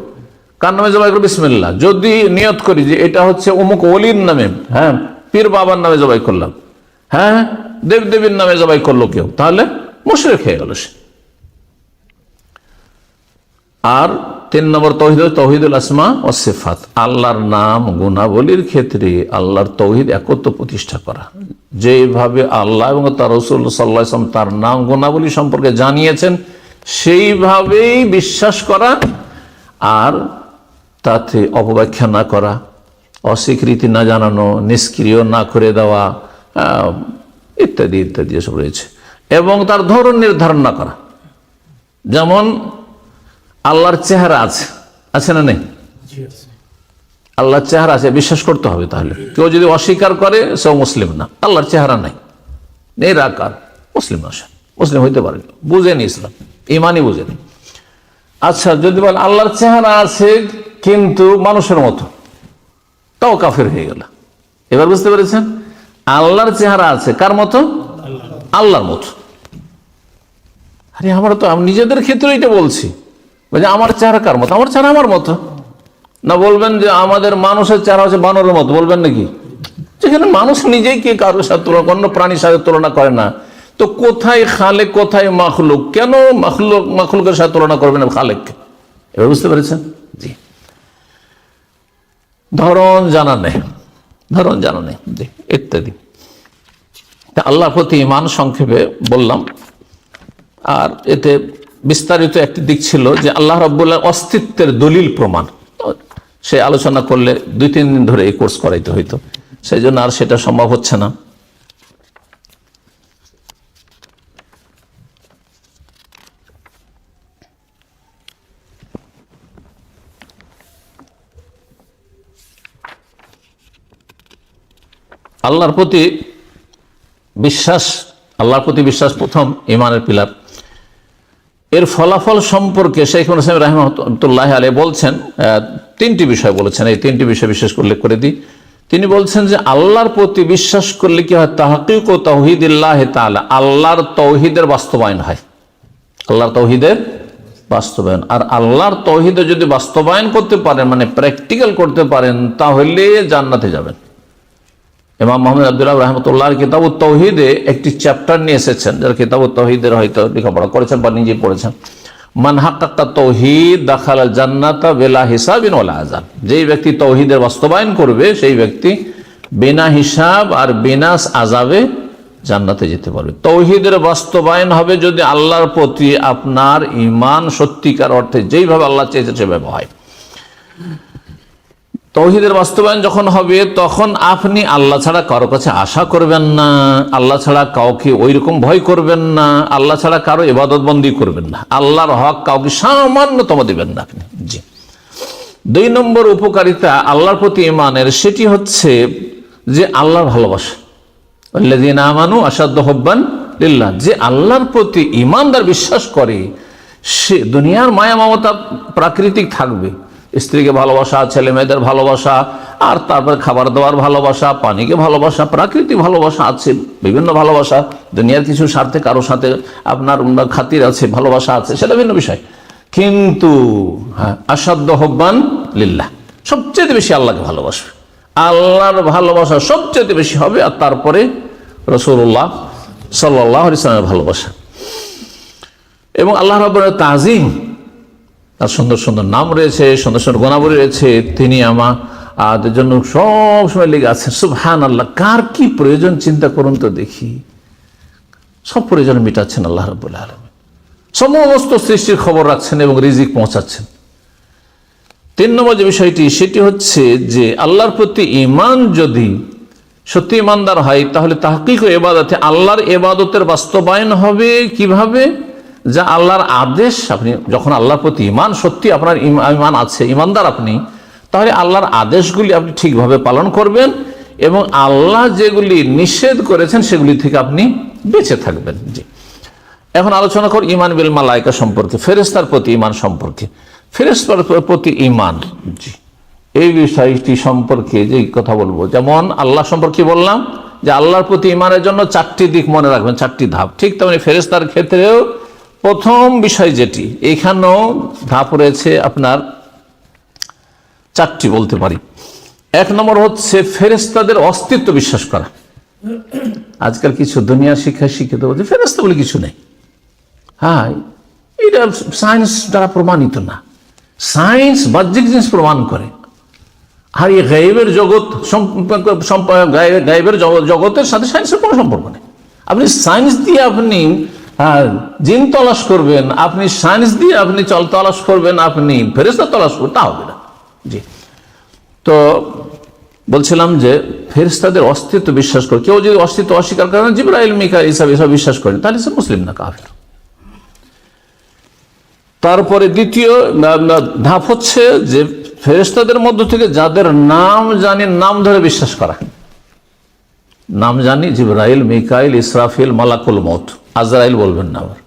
কার নামে জবাই করবো? বিসমিল্লাহ। যদি নিয়ত করি যে এটা হচ্ছে অমুক ওলির নামে, হ্যাঁ, পীর বাবার নামে জবাই করলাম, হ্যাঁ, দেবদেবীর নামে জবাই করলো কেউ, তাহলে মুশরিক হয়ে গেল সে। আর 3 নম্বর তাওহীদ, তাওহীদুল আসমা ওয়াস সিফাত, আল্লাহর নাম গুণাবলীর ক্ষেত্রে আল্লাহর তাওহীদ একত্ব প্রতিষ্ঠা করা। যেভাবে আল্লাহ এবং তার রাসূল সাল্লাল্লাহু আলাইহি ওয়াসাল্লাম তার নাম গুণাবলী সম্পর্কে জানিয়েছেন, সেইভাবেই বিশ্বাস করা, আর তাতে অপব্যাখ্যা না করা, অস্বীকৃতি না জানানো, নিষ্ক্রিয় না করে দেওয়া, ইত্যাদি ইত্যাদি এসব রয়েছে। এবং তার ধরন নির্ধারণ না করা। যেমন আল্লাহর চেহারা আছে, আছে না নেই? আল্লাহর চেহারা আছে, বিশ্বাস করতে হবে। তাহলে কেউ যদি অস্বীকার করে সেও মুসলিম না। আল্লাহর চেহারা নাই, নিরাকার, মুসলিম না, মুসলিম হইতে পারে, বুঝেনি ইসলাম, ইমানই বুঝেনি। আচ্ছা, যদি বল আল্লাহর চেহারা আছে কিন্তু মানুষের মতো, তাও কাফের হয়ে গেল। এবার বুঝতে পেরেছেন? আল্লাহর চেহারা আছে কার মতো? আল্লাহর মতো। আরে আমরা তো নিজেদের ক্ষেত্রে এটা বলছি, আমার চেহারা কার মতো? আমার চেহারা আমার মতো না। বলবেন যে আমাদের মানুষের চেহারা হচ্ছে বানরের মতো, বলবেন নাকি? যেখানে মানুষ নিজেই কে কারোর সাথে তুলনা, অন্য প্রাণীর সাথে তুলনা করে না, তো কোথায় খালেক, কোথায় মাখলুক? কেন মাখলুকের সাথে তুলনা করবেন খালেককে? এবার বুঝতে পেরেছেন? জি। ধরন জানা নেই, ধরন জানা নেই, জি, ইত্যাদি। আল্লাহর প্রতি ঈমান সংক্ষেপে বললাম। আর এতে বিস্তারিত একটি দিক ছিল যে আল্লাহ রাব্বুল অস্তিত্বের দলিল প্রমাণ, সে আলোচনা করলে 2-3 দিন ধরে এই কোর্স করাইতে হইতো, সেই জন্য আর সেটা সম্ভব হচ্ছে না। আল্লাহর প্রতি বিশ্বাস, আল্লাহর প্রতি বিশ্বাস প্রথম ঈমানের পিলার। এর ফলাফল সম্পর্কে শাইখ ইসলাম রাহিমাহুল্লাহ আলাইহি বলছেন, 3টি বিষয় বলেছেন। এই 3টি বিষয় বিশেষ উল্লেখ করে দিই। তিনি বলছেন যে আল্লাহর প্রতি বিশ্বাস করলে কি হয়? তাহকিক ও তাওহীদিল্লাহ তাআলা, আল্লাহর তাওহীদের বাস্তবায়ন হয়। আল্লাহর তাওহীদের বাস্তবায়ন। আর আল্লাহর তাওহীদে যদি বাস্তবায়ন করতে পারেন, মানে প্র্যাকটিক্যাল করতে পারেন, তাহলে জান্নাতে যাবেন। ইমাম মুহাম্মদ আব্দুল্লাহ রাহমাতুল্লাহর কিতাবুত তাওহীদে একটি চ্যাপ্টার নিয়ে এসেছেন, যারা কিতাবুত তাওহীদের হয়তো লেখাপড়া করেছেন বা নিজে পড়েছেন। মান হাক্কাকা তাওহীদ দাখালাল জান্নাতা বিলা হিসাবিন ওয়ালা আযাব, যেই ব্যক্তি তাওহীদের বাস্তবায়ন করবে সেই ব্যক্তি বিনা হিসাব আর বিনা আযাবে জান্নাতে যেতে পারবে। তাওহীদের বাস্তবায়ন হবে যদি আল্লাহর প্রতি আপনার ঈমান সত্যিকার অর্থে যেইভাবে আল্লাহ চেয়েছে সেভাবে হয়। তাওহীদের বাস্তবায়ন যখন হবে তখন আপনি আল্লাহ ছাড়া কারো কাছে আশা করবেন না, আল্লাহ ছাড়া কাউকে ওই রকম ভয় করবেন না, আল্লাহ ছাড়া কারো ইবাদত বন্দি করবেন না, আল্লাহর হক কাউকে সামান্যতম দিবেন না আপনি। জি, 2 নম্বর উপকারিতা আল্লাহর প্রতি ঈমানের, সেটি হচ্ছে যে আল্লাহর ভালোবাসা। আল্লাযীনা আমানু আশাদ্দু হুব্বান লিল্লাহ, যে আল্লাহর প্রতি ঈমানদার বিশ্বাস করে সে দুনিয়ার মায়া মমতা প্রাকৃতিক থাকবে, স্ত্রীকে ভালোবাসা, ছেলে মেয়েদের ভালোবাসা, আর তারপরে খাবার দাবার ভালোবাসা, পানিকে ভালোবাসা, প্রাকৃতিক ভালোবাসা আছে, বিভিন্ন ভালোবাসা, দুনিয়ার কিছু স্বার্থে কারোর সাথে আপনার খাতির আছে, ভালোবাসা আছে, সেটা ভিন্ন বিষয়। কিন্তু আশাদ্দু হুব্বান লিল্লাহ, সবচেয়ে বেশি আল্লাহকে ভালোবাসবে, আল্লাহর ভালোবাসা সবচেয়ে বেশি হবে, আর তারপরে রাসূলুল্লাহ সাল্লাল্লাহু আলাইহি ওয়াসাল্লামের ভালোবাসা এবং আল্লাহ রাব্বুল তাজিম। তার সুন্দর সুন্দর নাম রয়েছে, সুন্দর সুন্দর গুণাবলী রয়েছে, তিনি আমাদের জন্য সব সময় লেগে আছেন। সুবহানাল্লাহ, কার কি প্রয়োজন চিন্তা করুন তো দেখি, সব প্রয়োজন মেটাচ্ছেন আল্লাহ রাব্বুল আলামিন, সমস্ত সৃষ্টির খবর রাখছেন এবং রিজিক পৌঁছাচ্ছেন। 3 নম্বর যে বিষয়টি সেটি হচ্ছে যে আল্লাহর প্রতি ঈমান যদি সত্যি ঈমানদার হয় তাহলে তাহকিক ও ইবাদতে আল্লাহর ইবাদতের বাস্তবায়ন হবে কিভাবে? যা আল্লাহর আদেশ, আপনি যখন আল্লাহর প্রতি ঈমান সত্যি আপনার ঈমান আছে, ঈমানদার আপনি, তাহলে আল্লাহর আদেশগুলি আপনি ঠিকভাবে পালন করবেন এবং আল্লাহ যেগুলি নিষেধ করেছেন সেগুলি থেকে আপনি বেঁচে থাকবেন। জি, এখন আলোচনা কর ঈমান বিল মালায়েকা সম্পর্কে, ফেরেশতার প্রতি ঈমান সম্পর্কে। ফেরেশতার প্রতি ঈমান, জি, এই বিষয়টি সম্পর্কে যে কথা বলবো, যেমন আল্লাহ সম্পর্কে বললাম যে আল্লাহর প্রতি ঈমানের জন্য 4টি দিক মনে রাখবেন, 4টি ধাপ। ঠিক তেমনি ফেরেশতার ক্ষেত্রেও প্রথম বিষয় যেটি, এখানেও ধাপ রয়েছে আপনার 4টি বলতে পারি। 1 নম্বর হচ্ছে ফেরেশতাদের অস্তিত্ব বিশ্বাস করা। আজকাল কিছু দুনিয়া শিক্ষায় শিক্ষিত বলছে ফেরেশতা বলে কিছু নেই। হ্যাঁ, এটা সায়েন্স দ্বারা প্রমাণিত না, সায়েন্স বাহ্যিক জিনিস প্রমাণ করে, আর এই গায়েবের জগৎ গায়েবের জগতের সাথে সায়েন্সের কোনো সম্পর্ক নেই। আপনি সায়েন্স দিয়ে আপনি জিন তলাশ করবেন, আপনি সায়েন্স দিয়ে আপনি তলাশ করবেন, আপনি ফেরেশতা তলাশ করবেন, তা হবে না। জি, তো বলছিলাম যে ফেরেশতাদের অস্তিত্ব বিশ্বাস করে, কেউ যদি অস্তিত্ব অস্বীকার করেন, জিবরাইল মিকাইল এসব বিশ্বাস করেন, তাহলে সে মুসলিম না, কাফের। তারপরে দ্বিতীয় ধাপ হচ্ছে যে ফেরেশতাদের মধ্য থেকে যাদের নাম জানি নাম ধরে বিশ্বাস করা। নাম জানি জিবরাইল, মিকাইল, ইসরাফিল, মালাকুল মউত। আজরাইল বলবেন না, আবার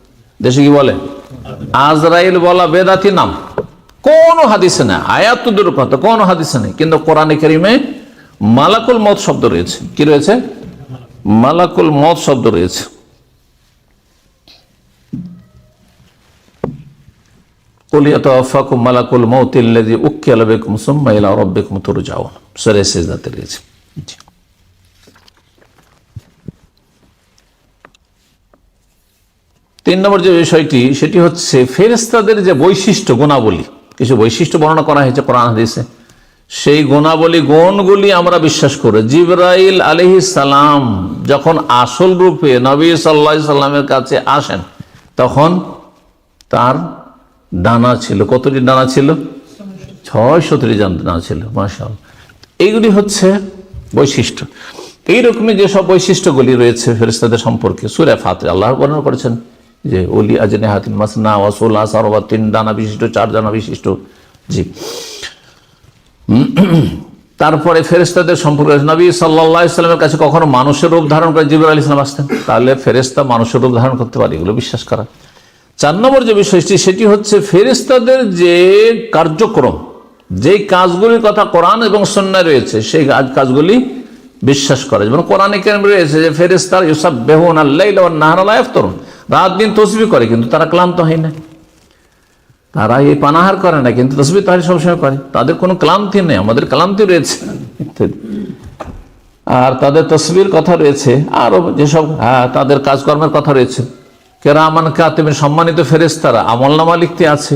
দেশে কি বলে আজরাইল বলা বেদাতি নাম, কোন হাদিসে না, আয়াত তো দূর কথা, কোন হাদিসে নেই, কিন্তু কোরআনে কারিমে মালাকুল মউত শব্দ রয়েছে। কি রয়েছে? মালাকুল মউত শব্দ রয়েছে। কুল ইয়াতাওয়াফাকুম মালাকুল মাউতিল্লাযী উক্কিলা বিকুম সুম্মা ইলা রাব্বিকুম তুরজাউন, সূরা সিজদাতে রয়েছে। 3 নম্বর যে বিষয়টি সেটি হচ্ছে ফেরেশতাদের যে বৈশিষ্ট্য গুণাবলী, কিছু বৈশিষ্ট্য বর্ণনা করা হয়েছে কোরআন হাদিসে, সেই গুণাবলী গুণগুলি আমরা বিশ্বাস করি। জিবরাইল আলাইহিস সালাম যখন আসল রূপে নবী সাল্লাল্লাহু আলাইহি সাল্লামের কাছে আসেন তখন তার ডানা ছিল, কতটি ডানা ছিল? 670 ডানা ছিল, মাশাআল্লাহ। এইগুলি হচ্ছে বৈশিষ্ট্য। এইরকমই যেসব বৈশিষ্ট্যগুলি রয়েছে ফেরেশতাদের সম্পর্কে সূরা ফাতির আল্লাহ বর্ণনা করেছেন যে উলি আজনিহাতিন মাসনা ওয়া সুলাসা ওয়া 3 ডানা বিশিষ্ট, 4 ডানা বিশিষ্ট। জি, তারপরে ফেরেশতাদের সম্পর্কে নবী সাল্লাল্লাহু আলাইহি সাল্লামের কাছে কখনো মানুষের রূপ ধারণ করে জিবরাইল আলাইহিস সালাম আসতেন, তাহলে ফেরেশতা মানুষের রূপ ধারণ করতে পারে, এগুলো বিশ্বাস করা। 4 নম্বর যে বিষয়টি সেটি হচ্ছে ফেরেশতাদের যে কার্যক্রম, যে কাজগুলির কথা কোরআন এবং সুন্নাহয় রয়েছে সেই কাজগুলি বিশ্বাস করা। যেমন কোরআনে কারিমে রয়েছে যে ফেরেশতারা ইউসাব্বিহুনাল লাইলা ওয়ান নাহারা লা ইফতারুন, রাত দিন তাসবিহ করে কিন্তু তারা ক্লান্ত হয় না, তারা এই পানাহার করে না কিন্তু তাসবিহ তাহরির সবসময় করে, তাদের কোনো ক্লান্তি নেই, আমাদের ক্লান্তি রয়েছে ইত্যাদি। আর তাদের তাসবিহর কথা রয়েছে, আরো যেসব তাদের কাজকর্মের কথা রয়েছে। কেরামান কাতিবিন সম্মানিত ফেরেশতারা আমলনামা লিখতে আছে।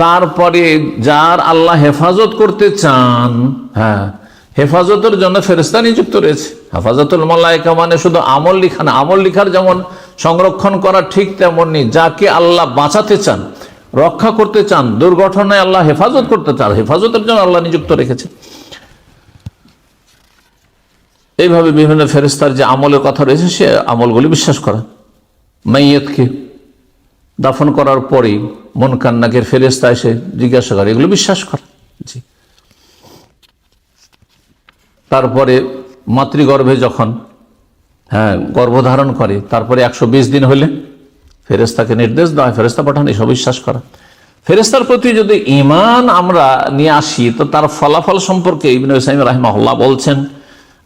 তারপরে যার আল্লাহ হেফাজত করতে চান, হ্যাঁ, হেফাজতের জন্য ফেরেশতা নিযুক্ত রয়েছে। হেফাজতুল মালায়েকা মানে শুধু আমল লিখা না, আমল লিখার যেমন সংরক্ষণ করা ঠিক তেমনি যাকে আল্লাহ বাঁচাতে চান, রক্ষা করতে চান, দুর্ঘটনায় আল্লাহ হেফাজত করতে চান, হেফাজতের জন্য আল্লাহ নিযুক্ত রেখেছে। এইভাবে বিভিন্ন ফেরেশতার যে আমলের কথা রয়েছে সে আমলগুলি বিশ্বাস করা। মাইয়াতকে দাফন করার পরেই মুনকার নাকির ফেরেশতা এসে জিজ্ঞাসা করে, এগুলো বিশ্বাস করা। জি। তারপরে মাতৃগর্ভে যখন গর্ভধারণ করে তারপরে 120 দিন হলে ফেরেশতাকে নির্দেশ দেওয়া হয় ফেরেশতা পাঠান, এসব বিশ্বাস করা। ফেরেশতার প্রতি যদি ঈমান আমরা নিয়ে আসি তো তার ফলাফল সম্পর্কে ইবনে উসাইমিন রাহিমাহুল্লাহ বলছেন,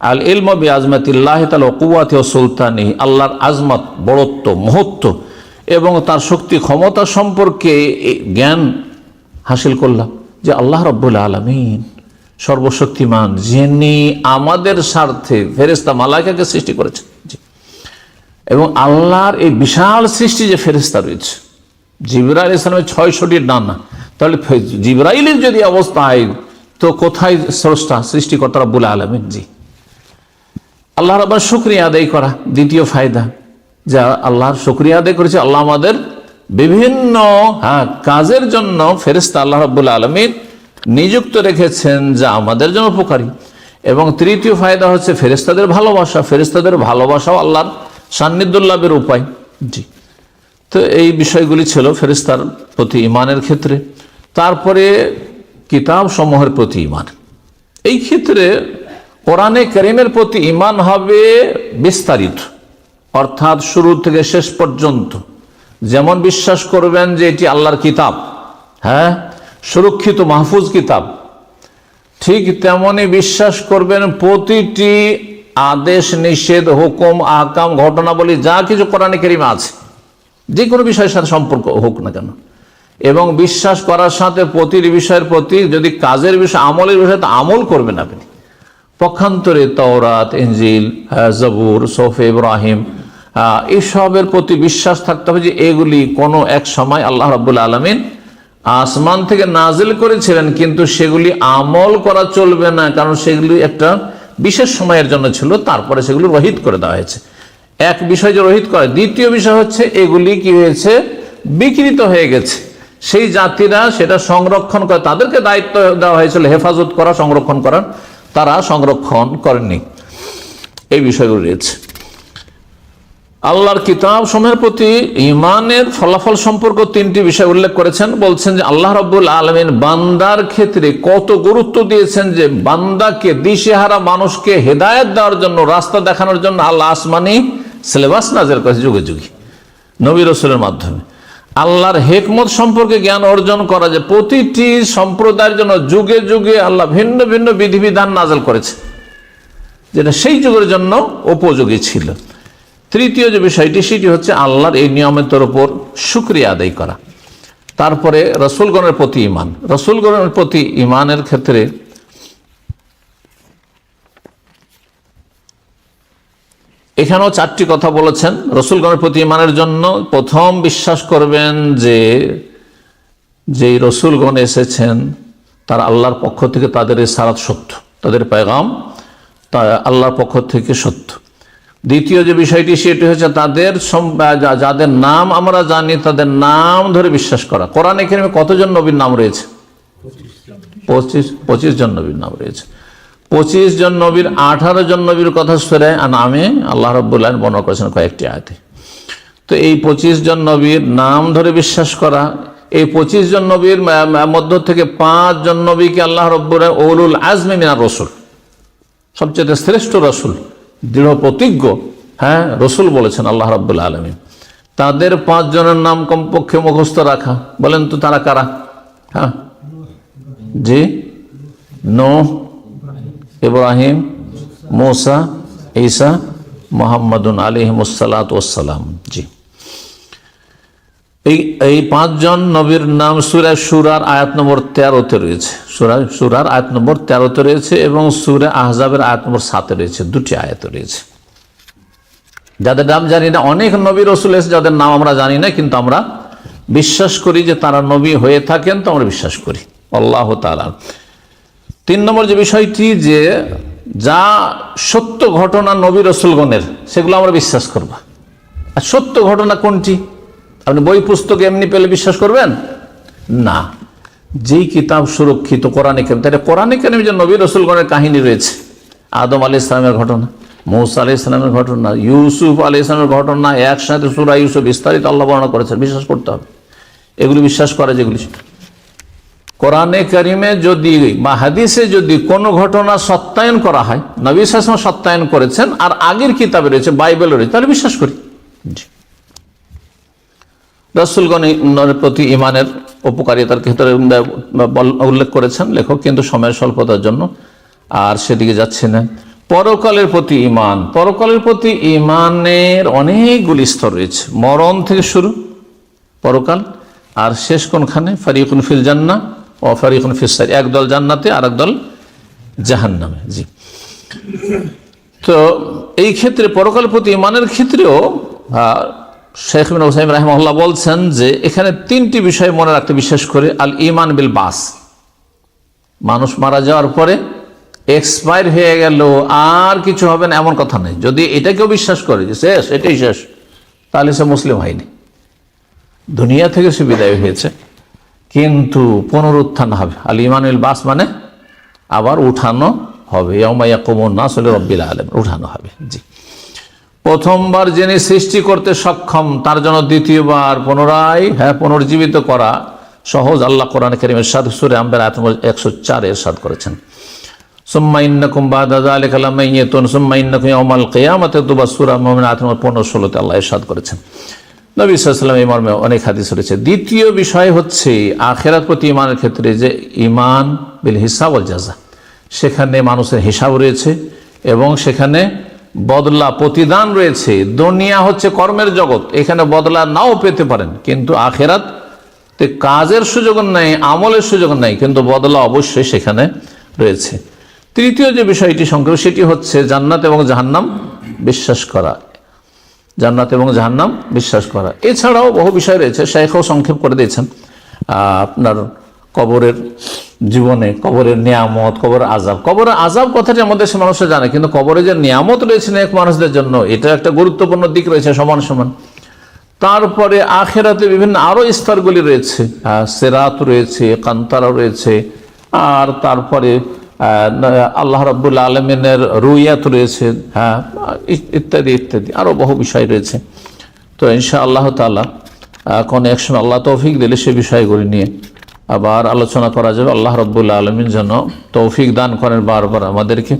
আল ইলমু বিআজমাতিল্লাহি তাআলা ওয়া কুওয়াতি ওয়া সুলতানিহি, আল্লাহর আজমত, বড়ত্ব, মহত্ব এবং তার শক্তি ক্ষমতা সম্পর্কে জ্ঞান হাসিল করলাম যে আল্লাহ রাব্বুল আলামিন সর্বশক্তিমান, যিনি আমাদের স্বার্থে ফেরেশতা মালায়েকাকে সৃষ্টি করেছেন। এবং আল্লাহর এই বিশাল সৃষ্টি যে ফেরেশতা রয়েছে, জিবরাইল আলাইহিস সালামের 600টি ডানা, তাহলে জিবরাইলের যদি অবস্থা হয় তো কোথায় স্রষ্টা সৃষ্টিকর্তা রব্বুল আলামিন। জি, আল্লাহ রাব্বুল শুকরিয়া আদায় করা দ্বিতীয় ফায়দা, যা আল্লাহর শুকরিয়া আদায় করেছে। আল্লাহ আমাদের বিভিন্ন কাজের জন্য ফেরেশতা আল্লাহ রাব্বুল আলামিন নিযুক্ত রেখেছেন যা আমাদের জন্য উপকারী। এবং তৃতীয় ফায়দা হচ্ছে ফেরেশতাদের ভালোবাসা। ফেরেশতাদের ভালোবাসাও আল্লাহর সান্নিধ্য লাভের উপায়। জি, তো এই বিষয়গুলি ছিল ফেরেশতার প্রতি ঈমানের ক্ষেত্রে। তারপরে কিতাব সমূহের প্রতি ঈমান। এই ক্ষেত্রে কোরআনে কারীমের প্রতি ঈমান হবে বিস্তারিত, অর্থাৎ শুরু থেকে শেষ পর্যন্ত। যেমন বিশ্বাস করবেন যে এটি আল্লাহর কিতাব, সুরক্ষিত মাহফুজ কিতাব, ঠিক তেমনি বিশ্বাস করবেন প্রতিটি আদেশ, নিষেধ, হুকুম, আহকাম, ঘটনাবলী যা কিছু কোরআনে কারীমে আছে, যে কোনো বিষয়ের সাথে সম্পর্ক হোক না কেন। এবং বিশ্বাস করার সাথে প্রতিটি বিষয়ের প্রতি যদি কাজের বিষয়, আমলের বিষয়ে তো আমল করবেন আপনি। পক্ষান্তরে তাওরাত, ইনজিল, জবুর, সৌফে ইব্রাহিম, এসবের প্রতি বিশ্বাস থাকতে হবে যে এগুলি কোনো এক সময় আল্লাহ রাব্বুল আলামিন আসমান থেকে নাজিল করেছিলেন, কিন্তু সেগুলি আমল করা চলবে না, কারণ সেগুলি একটা বিশেষ সময়ের জন্য ছিল, তারপরে সেগুলো রহিত করে দেওয়া হয়েছে। এক বিষয় যে রহিত করে, দ্বিতীয় বিষয় হচ্ছে এগুলি কি হয়েছে, বিকৃত হয়ে গেছে। সেই জাতিরা সেটা সংরক্ষণ করে, তাদেরকে দায়িত্ব দেওয়া হয়েছিল হেফাজত করা, সংরক্ষণ করার, তারা সংরক্ষণ করেননি। এই বিষয়গুলো রয়েছে। আল্লাহর কিতাব সমূহের প্রতি ঈমানের ফলাফল সম্পর্ক তিনটি বিষয় উল্লেখ করেছেন। বলছেন যে আল্লাহ রাব্বুল আলামিন বান্দার ক্ষেত্রে কত গুরুত্ব দিয়েছেন, যে বান্দাকে, দিশেহারা মানুষকে হেদায়েত দেওয়ার জন্য, রাস্তা দেখানোর জন্য আল্লাহ আসমানি সিলেবাস নাযিল করেছে যুগে যুগে নবী রাসূলের মাধ্যমে। আল্লাহর হিকমত সম্পর্কে জ্ঞান অর্জন করা, যে প্রতিটি সম্প্রদায়ের জন্য যুগে যুগে আল্লাহ ভিন্ন ভিন্ন বিধিবিধান নাযিল করেছে, যেটা সেই যুগের জন্য উপযোগী ছিল। তৃতীয় যে বিষয়টি সেটি হচ্ছে আল্লাহর এই নিয়ামতের উপর শুকরিয়া আদায় করা। তারপরে রাসূলগণের প্রতি ঈমান। রাসূলগণের প্রতি ঈমানের ক্ষেত্রে এখানেও চারটি কথা বলেছেন। রাসূলগণের প্রতি ঈমানের জন্য প্রথম বিশ্বাস করবেন যে যেই রাসূলগণ এসেছেন তারা আল্লাহর পক্ষ থেকে, তাদের রিসালাত সত্য, তাদের পেগাম তা আল্লাহর পক্ষ থেকে সত্য। দ্বিতীয় যে বিষয়টি সেটি হচ্ছে তাদের যাদের নাম আমরা জানি তাদের নাম ধরে বিশ্বাস করা। কোরআনে কারীমে কতজন নবীর নাম রয়েছে? 25 জন নবীর নাম রয়েছে। 25 জন নবীর 18 জন নবীর কথা সূরা আনআমে আল্লাহ রাব্বুল আলামিন বর্ণনা করেছেন কয়েকটি আয়াতে। তো এই 25 জন নবীর নাম ধরে বিশ্বাস করা, এই 25 জন নবীর মধ্য থেকে 5 জন নবীকে আল্লাহ রাব্বুল আলামিন উলুল আজমি মিনার রাসূল, সবচেয়ে শ্রেষ্ঠ রাসূল, দৃঢ় প্রতিজ্ঞ রসুল বলেছেন আল্লাহ রাব্বুল আলামিন। তাদের 5 জনের নাম কমপক্ষে মুখস্থ রাখা। বলেন তো তারা কারা? জি, নূহ, ইব্রাহিম, মূসা, ঈসা, মুহাম্মাদুন আলাইহিমুস সালাতু ওয়াস সালাম। জি, এই 5 জন নবীর নাম সূরা শুরার আয়াত নম্বর 13-তে রয়েছে। শুরার আয়াত নম্বর 13-তে রয়েছে এবং সূরা আহজাবের আয়াত নম্বর 7-এ রয়েছে, দুটি আয়াত রয়েছে। যাদের নাম জানি না, অনেক নবী রসুল এসে যাদের নাম আমরা জানি না, কিন্তু আমরা বিশ্বাস করি যে তারা নবী হয়ে থাকেন, তো আমরা বিশ্বাস করি আল্লাহ তাআলা। 3 নম্বর যে বিষয়টি, যে যা সত্য ঘটনা নবী রসুলগণের, সেগুলো আমরা বিশ্বাস করব। আর সত্য ঘটনা কোনটি? আপনি বই পুস্তকে এমনি পেলে বিশ্বাস করবেন না। যেই কিতাব সুরক্ষিত কোরআনে কারীম, তাহলে কোরআনে কারীমে যে নবী রসুলগণের কাহিনী রয়েছে, আদম আলাইহিস সালামের ঘটনা, মূসা আলাইহিস সালামের ঘটনা, ইউসুফ আলাইহিস সালামের ঘটনা, একসাথে সূরা ইউসুফ বিস্তারিত আল্লাহ বর্ণনা করেছেন, বিশ্বাস করতে হবে। এগুলি বিশ্বাস করা, যেগুলি কোরআনে কারীমে যদি বা হাদিসে যদি কোনো ঘটনা সত্যায়ন করা হয়, নবী সাল্লাল্লাহু আলাইহি ওয়াসাল্লাম সত্যায়ন করেছেন, আর আগের কিতাবে রয়েছে, বাইবেলে রয়েছে, তাহলে বিশ্বাস করি। রাসূলগণের প্রতি ঈমানের উপকারিতার ক্ষেত্রে উল্লেখ করেছেন লেখক, কিন্তু সময়ের স্বল্পতার জন্য আর সেদিকে যাচ্ছে না। পরকালের প্রতি ঈমান, পরকালের প্রতি ঈমানের অনেকগুলি স্তর রয়েছে, মরণ থেকে শুরু পরকাল, আর শেষ কোনখানে? ফারিকুন ফিল জান্নাহ ও ফারিকুন ফিস সাইর, একদল জান্নাতে আর একদল জাহান্নামে। জি, তো এই ক্ষেত্রে পরকালের প্রতি ঈমানের ক্ষেত্রেও শেখ ইবনে উসাইমিন রাহিমাহুল্লাহ বলছেন যে এখানে 3টি বিষয় মনে রাখতে, বিশেষ করে আল ঈমান বিল বাস, মানুষ মারা যাওয়ার পরে এক্সপায়ার হয়ে গেল, আর কিছু হবে না এমন কথা নেই। যদি এটাকেও বিশ্বাস করে যে শেষ, এটাই শেষ, তাহলে সে মুসলিম হয়নি। দুনিয়া থেকে সে বিদায় হয়েছে, কিন্তু পুনরুত্থান হবে। আল ঈমান বিল বাস মানে আবার উঠানো হবে, ইয়াউমা ইয়াকুমুন নাসু লিরাব্বিল আলামিন, উঠানো হবে। জি, প্রথমবার যিনি সৃষ্টি করতে সক্ষম, তার জন্য দ্বিতীয়বার পুনরায় পুনর্জীবিত করা সহজ। আল্লাহ কোরআন কারীমের সূরা সূরা আম্বিয়া আয়াত 104 ইরশাদ করেছেন, সুম্মা ইন্নাকুম বাদা যালিকা লামাইয়াতুন সুম্মা ইন্নাকুম ইয়াউমাল কিয়ামাতি তুবাসসুরা, মুমিন আয়াত 15-16 আল্লাহ ইরশাদ করেছেন। নবী সাল্লাল্লাহু আলাইহি ওয়াসাল্লাম এই মর্মে অনেক হাদিস রয়েছে। দ্বিতীয় বিষয় হচ্ছে আখিরাত প্রতি ঈমানের ক্ষেত্রে যে ঈমান বিল হিসাব ওয়াল জাযা, সেখানে মানুষের হিসাব রয়েছে এবং সেখানে বদলা প্রতিদান রয়েছে। দুনিয়া হচ্ছে কর্মের জগৎ, এখানে বদলা নাও পেতে পারেন, কিন্তু আখিরাতে কাজের সুযোগ নেই, আমলের সুযোগ নেই, কিন্তু বদলা অবশ্যই সেখানে রয়েছে। তৃতীয় যে বিষয়টি সংক্ষেপে, সেটি হচ্ছে জান্নাত এবং জাহান্নাম বিশ্বাস করা, জান্নাত এবং জাহান্নাম বিশ্বাস করা। এছাড়াও বহু বিষয় রয়েছে, শাইখও সংক্ষেপ করে দিয়েছেন। আপনার কবরের জীবনে কবরের নিয়ামত, কবরের আযাব, কবরের আযাব কথাটি আমাদের দেশের মানুষরা জানে, কিন্তু কবরে যে নিয়ামত রয়েছে নেক মানুষদের জন্য, এটা একটা গুরুত্বপূর্ণ দিক রয়েছে সমান সমান। তারপরে আখিরাতে বিভিন্ন আরো স্তরগুলি রয়েছে, সিরাত রয়েছে, কান্তারা রয়েছে, আর তারপরে আল্লাহ রাব্বুল আলামিনের রুইয়াত রয়েছে, ইত্যাদি ইত্যাদি আরো বহু বিষয় রয়েছে। তো ইনশাআল্লাহ তাআলা কোন এক সময় আল্লাহ তৌফিক দিলে সে বিষয়গুলি নিয়ে আবার আলোচনা করা যাবে। আল্লাহ রাব্বুল আলামিন যেন তৌফিক দান করেন বারবার আমাদেরকে।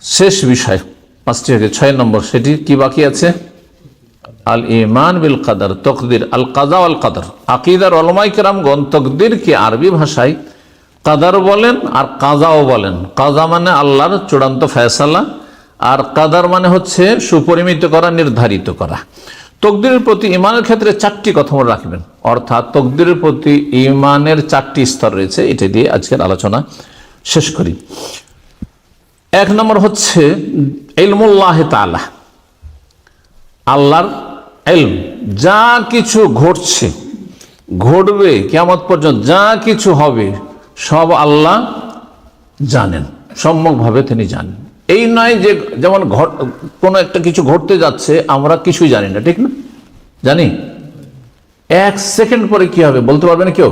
শেষ বিষয় 5টি থেকে 6 নম্বর, সেটি কি বাকি আছে? আল ঈমান বিল কদর, তকদির, আল কাযা ওয়াল কদর। আকীদার উলামায়ে কেরামগণ তকদিরকে আরবি ভাষায় কদর বলেন আর কাযাও বলেন। কাযা মানে আল্লাহর চূড়ান্ত ফয়সালা, আর কদর মানে হচ্ছে সুপরিমিত করা, নির্ধারিত করা। তকদিরের প্রতি ঈমানের ক্ষেত্রে 4টি কথা মনে রাখবেন, অর্থাৎ তকদিরের প্রতি ঈমানের 4টি স্তর রয়েছে। এটা দিয়ে আজকের আলোচনা শেষ করি। 1 নম্বর হচ্ছে ইলমুল্লাহ তাআলা, আল্লাহর ইলম, যা কিছু ঘটছে, ঘটবে, কিয়ামত পর্যন্ত যা কিছু হবে, সব আল্লাহ জানেন, সম্যকভাবে তিনি জানেন। এই নয় যে যেমন কোনো একটা কিছু ঘটতে যাচ্ছে, আমরা কিছুই জানি না, ঠিক না? জানি 1 সেকেন্ড পরে কি হবে বলতে পারবে না কেউ।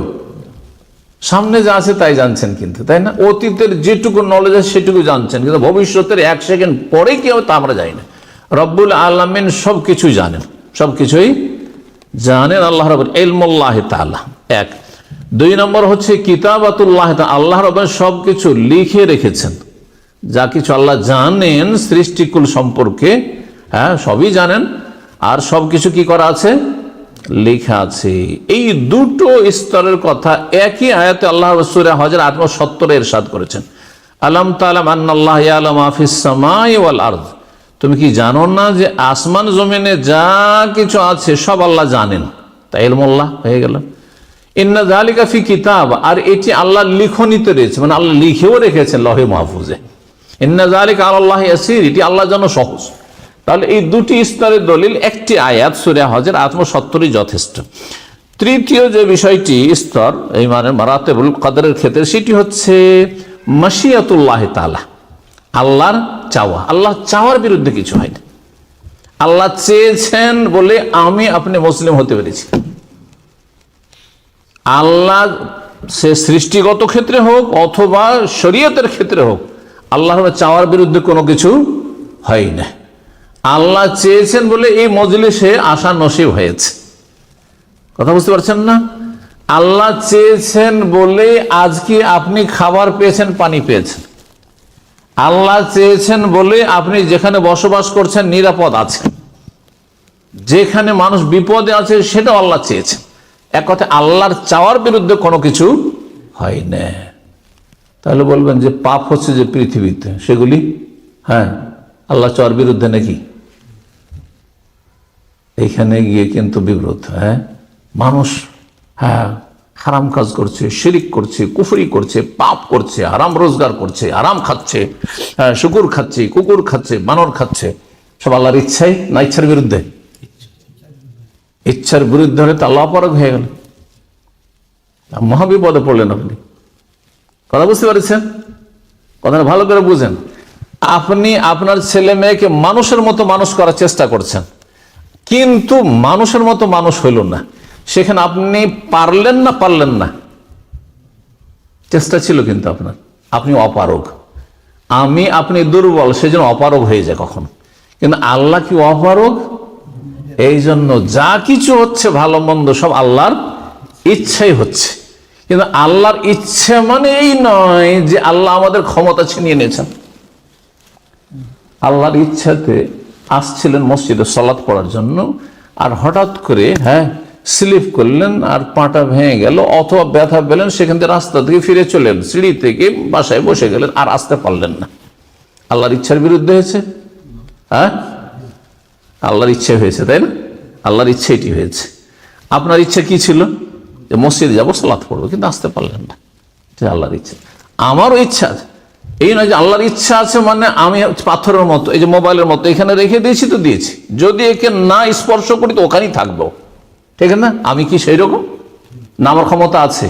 সামনে যা আছে তাই জানছেন, কিন্তু তাই না? অতীতের যেটুকু নলেজ আছে সেটুকু জানছেন, কিন্তু ভবিষ্যতের 1 সেকেন্ড পরে কি হবে তা আমরা জানি না। রব্বুল আলামিন সব কিছুই জানেন, সব কিছুই জানেন আল্লাহ রাব্বুল ইলমুল্লাহ তাআলা। 1। 2 নম্বর হচ্ছে কিতাবাতুল্লাহ তাআলা, আল্লাহ রাব্বুল সব কিছু লিখে রেখেছেন। যা কিছু আল্লাহ জানেন সৃষ্টিকুল সম্পর্কে, সবই জানেন, আর সব কিছু কি করা আছে? লেখা আছে। এই দুটো স্তরের কথা একই আয়াতে আল্লাহ সূরা হজর 70 ইরশাদ করেছেন, আলাম তাআলাম আন্নাল্লাহ ইয়ালামু মা ফিস সামাই ওয়াল আরদ, তুমি কি জানো না যে আসমান জমিনে যা কিছু আছে সব আল্লাহ জানেন। তাই ইলমুল্লাহ হয়ে গেল। ইন্না যালিকা ফি কিতাব, আর এটি আল্লাহর লিখনিতে রয়েছে, মানে আল্লাহ লিখেও রেখেছেন লহে মাহফুজে। ইন্না যালিকা আলাল্লাহি ইয়াসির, এটি আল্লাহর জন্য সহজ। তাহলে এই দুটি স্তরের দলিল, একটি আয়াত সূরা হজের 70 যথেষ্ট। তৃতীয় যে বিষয়টি স্তর এই মানে মারাতেবুল কদরের ক্ষেত্রে, সেটি হচ্ছে মাশিয়াতুল্লাহ তাআলা, আল্লাহর চাওয়া। আল্লাহ চাওয়ার বিরুদ্ধে কিছু হয় না। আল্লাহ চেয়েছেন বলে আমি আপনি মুসলিম হতে পেরেছি। আল্লাহ সে সৃষ্টিগত ক্ষেত্রে হোক অথবা শরীয়তের ক্ষেত্রে হোক, আল্লাহর চাওয়ার বিরুদ্ধে কোনো কিছু হয় না। আল্লাহ চেয়েছেন বলে এই মজলিসে আসা নসিব হয়েছে। কথা বুঝতে পারছেন না? আল্লাহ চেয়েছেন বলে আজকে আপনি খাবার পেয়েছেন, পানি পেয়েছেন। আল্লাহ চেয়েছেন বলে আপনি যেখানে বসবাস করছেন নিরাপদ আছেন। যেখানে মানুষ বিপদে আছে সেটাও আল্লাহ চেয়েছেন। এক কথায় আল্লাহর চাওয়ার বিরুদ্ধে কোনো কিছু হয় না। তাহলে বলবেন যে পাপ হচ্ছে যে পৃথিবীতে, সেগুলি হ্যাঁ আল্লাহ চাওয়ার বিরুদ্ধে নাকি? এইখানে গিয়ে কিন্তু বিব্রত। হ্যাঁ, মানুষ হারাম কাজ করছে, শিরিক করছে, কুফরি করছে, পাপ করছে, হারাম রোজগার করছে, হারাম খাচ্ছে, শুকুর খাচ্ছে, কুকুর খাচ্ছে, বানর খাচ্ছে, সব আল্লাহর ইচ্ছাই না ইচ্ছার বিরুদ্ধে? ইচ্ছার বিরুদ্ধে হলে তো আল্লাহ অপারগ হয়ে গেল, মহাবিপদে পড়লেন আপনি। কথা বুঝতে পারছেন? কথাটা ভালো করে বুঝেন। আপনি আপনার ছেলে মেয়েকে মানুষের মতো মানুষ করার চেষ্টা করছেন, কিন্তু মানুষের মতো মানুষ হইল না। সেখানে আপনি পারলেন না, চেষ্টা ছিল কিন্তু আপনার, আপনি অপারগ। আপনি দুর্বল, সেই জন্য অপারগ হয়ে যায় কখনো। কিন্তু আল্লাহ কি অপারগ? এই জন্য যা কিছু হচ্ছে ভালো মন্দ সব আল্লাহর ইচ্ছাই হচ্ছে। কিন্তু আল্লাহর ইচ্ছা মানে এই নয় যে আল্লাহ আমাদের ক্ষমতা ছিনিয়ে নিয়েছেন। আল্লাহর ইচ্ছাতে আসছিলেন মসজিদে সালাত পড়ার জন্য, আর হঠাৎ করে স্লিপ করলেন আর পাটা ভেঙে গেল, অথবা ব্যথা পেলেন, সেখান থেকে রাস্তা থেকে ফিরে চলেন, সিঁড়ি থেকে বাসায় বসে গেলেন, আর আসতে পারলেন না। আল্লাহর ইচ্ছার বিরুদ্ধে হয়েছে? আল্লাহর ইচ্ছা হয়েছে, তাই না? আল্লাহর ইচ্ছা এটি হয়েছে। আপনার ইচ্ছা কি ছিল? যে মসজিদে যাবো, সালাত পড়বো, কিন্তু আসতে পারলেন না। আল্লাহর ইচ্ছা। আমারও ইচ্ছা আছে, এই নয় যে আল্লাহর ইচ্ছা আছে মানে আমি পাথরের মতো, এই যে মোবাইলের মতো এখানে রেখে দিয়েছি তো দিয়েছি, যদি একে না স্পর্শ করি তো ওখানেই থাকবো, ঠিক না? আমি কি সেই রকম না? আমার ক্ষমতা আছে,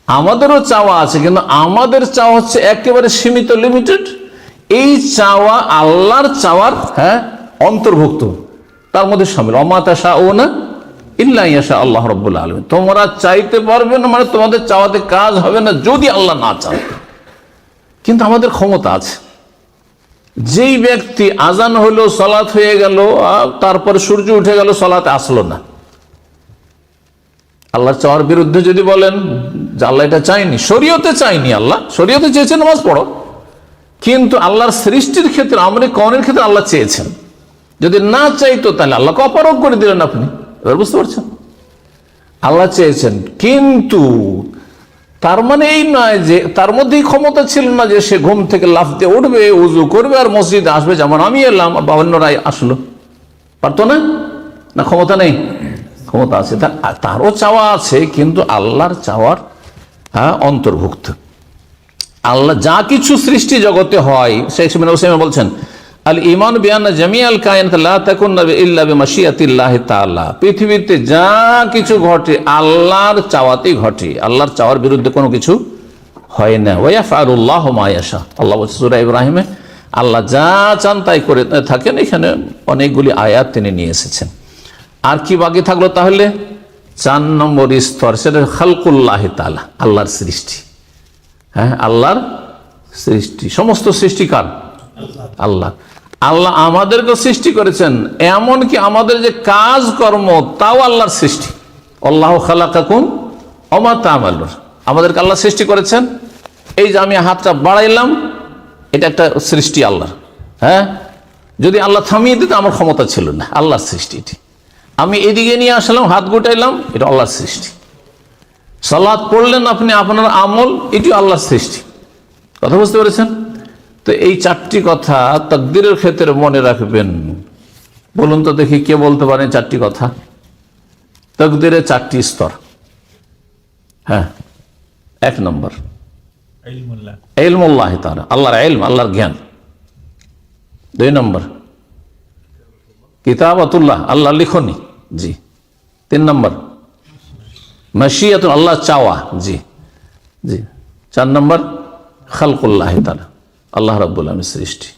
আমাদেরও চাওয়া আছে, কিন্তু আমাদের চাওয়া হচ্ছে একেবারে সীমিত, লিমিটেড। এই চাওয়া আল্লাহর চাওয়ার অন্তর্ভুক্ত, তার মধ্যে শামিল। ওমা তাশাউনা ইল্লা ইয়াশা আল্লাহ রাব্বুল আলামিন। তোমরা চাইতে পারবে না মানে তোমাদের চাওয়াতে কাজ হবে না যদি আল্লাহ না চান। কিন্তু আমাদের ক্ষমতা আছে। যেই ব্যক্তি আজান হলো, সালাত হয়ে গেল, তারপরে সূর্য উঠে গেল, সালাতে আসলো না, আল্লাহর চাওয়ার বিরুদ্ধে যদি বলেন যে আল্লাহ এটা চাইনি, শরীয়তে চাইনি, আল্লাহ শরীয়তে চেয়েছে নামাজ পড়ো, কিন্তু আল্লাহর সৃষ্টির ক্ষেত্রে, আমরে কওনের ক্ষেত্রে আল্লাহ চেয়েছেন। যদি না চাইতো তাহলে আল্লাহকে অপারগ করে দিলেন আপনি। এবার বুঝতে পারছেন? আল্লাহ চেয়েছেন, কিন্তু তার মানে এই নয় যে তার মধ্যেই ক্ষমতা ছিল না যে সে ঘুম থেকে লাফ দিয়ে উঠবে, উজু করবে আর মসজিদে আসবে, যেমন আমি এলাম বা অন্যরাই আসলো। পারতো না? না ক্ষমতা নেই? ক্ষমতা আছে, তারও চাওয়া আছে, কিন্তু আল্লাহর চাওয়ার অন্তর্ভুক্ত। আল্লাহ যা কিছু সৃষ্টি জগতে হয়, শেখ হুসাইন বলছেন আল ঈমান বিআন্না জামিআল কায়নাত লা তাকুনু ইল্লা বিমাশিয়াতিল্লাহি তাআলা। পৃথিবীতে যা কিছু ঘটে আল্লাহর চাওয়াতেই ঘটে, আল্লাহর চাওয়ার বিরুদ্ধে কোনো কিছু হয় না। ওয়া ইয়াফআলুল্লাহু মা ইয়াশা। আল্লাহ বলছে সূরা ইব্রাহিমে, আল্লাহ যা চান তাই করে থাকেন। এখানে অনেকগুলি আয়াত তিনি নিয়ে এসেছেন। আর কি বাকি থাকলো তাহলে? 4 নম্বর স্তর, সেটা খালকুল্লাহি তাআলা, আল্লাহর সৃষ্টি। আল্লাহর সৃষ্টি, সমস্ত সৃষ্টিকার আল্লাহ। আল্লাহ আমাদেরকে সৃষ্টি করেছেন, এমনকি আমাদের যে কাজকর্ম তাও আল্লাহর সৃষ্টি। আল্লাহু খালাকাকুম ওয়া মা তা'মালুন। আমাদেরকে আল্লাহ সৃষ্টি করেছেন। এই যে আমি হাতটা বাড়াইলাম, এটা একটা সৃষ্টি আল্লাহর। যদি আল্লাহ থামিয়ে দিত আমার ক্ষমতা ছিল না, আল্লাহর সৃষ্টি এটি। আমি এদিকে নিয়ে আসলাম, হাত গুটাইলাম, এটা আল্লাহর সৃষ্টি। সালাত পড়লেন আপনি, আপনার আমল, এটি আল্লাহর সৃষ্টি। কথা বুঝতে পেরেছেন? তো এই 4টি কথা তাকদীরের ক্ষেত্রে মনে রাখবেন। বলুন তো দেখি কে বলতে পারেন 4টি কথা? তাকদীরের 4টি স্তর। 1 নম্বর ইলমুল্লাহ তাআলা, আল্লাহর ইলম, আল্লাহর জ্ঞান। 2 নম্বর কিতাবাতুল্লাহ, আল্লাহ লিখনি, জি। 3 নম্বর মাশিয়াতুন, আল্লাহ চাওয়া, জি জি। 4 নম্বর খালকুল্লাহ তাআলা, আল্লাহ রাব্বুল আলামিনের সৃষ্টি।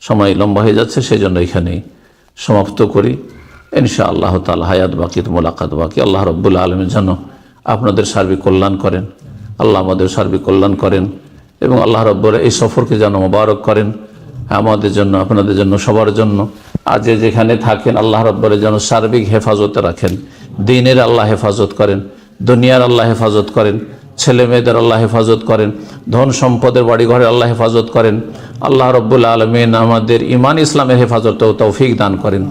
সময় লম্বা হয়ে যাচ্ছে, সেই জন্য এখানেই সমাপ্ত করি। ইনশাআল্লাহ তাআলা হায়াত বাকি, মোলাকাত বাকি। আল্লাহ রাব্বুল আলামিন যেন আপনাদের সার্বিক কল্যাণ করেন, আল্লাহ আমাদের সার্বিক কল্যাণ করেন, এবং আল্লাহ রাব্বুল এই সফরকে যেন মোবারক করেন আমাদের জন্য, আপনাদের জন্য, সবার জন্য। আজ যেখানে থাকেন আল্লাহ রাব্বুল যেন সার্বিক হেফাজতে রাখেন, দ্বীনের আল্লাহ হেফাজত করেন, দুনিয়ার আল্লাহ হেফাজত করেন, ছেলে মেয়েদের আল্লাহ হেফাজত করেন, ধন সম্পদের বাড়ি ঘরে আল্লাহ হেফাজত করেন। আল্লাহ রাব্বুল আলামিন আমাদের ঈমান ইসলামের হেফাজত ও তৌফিক দান করেন।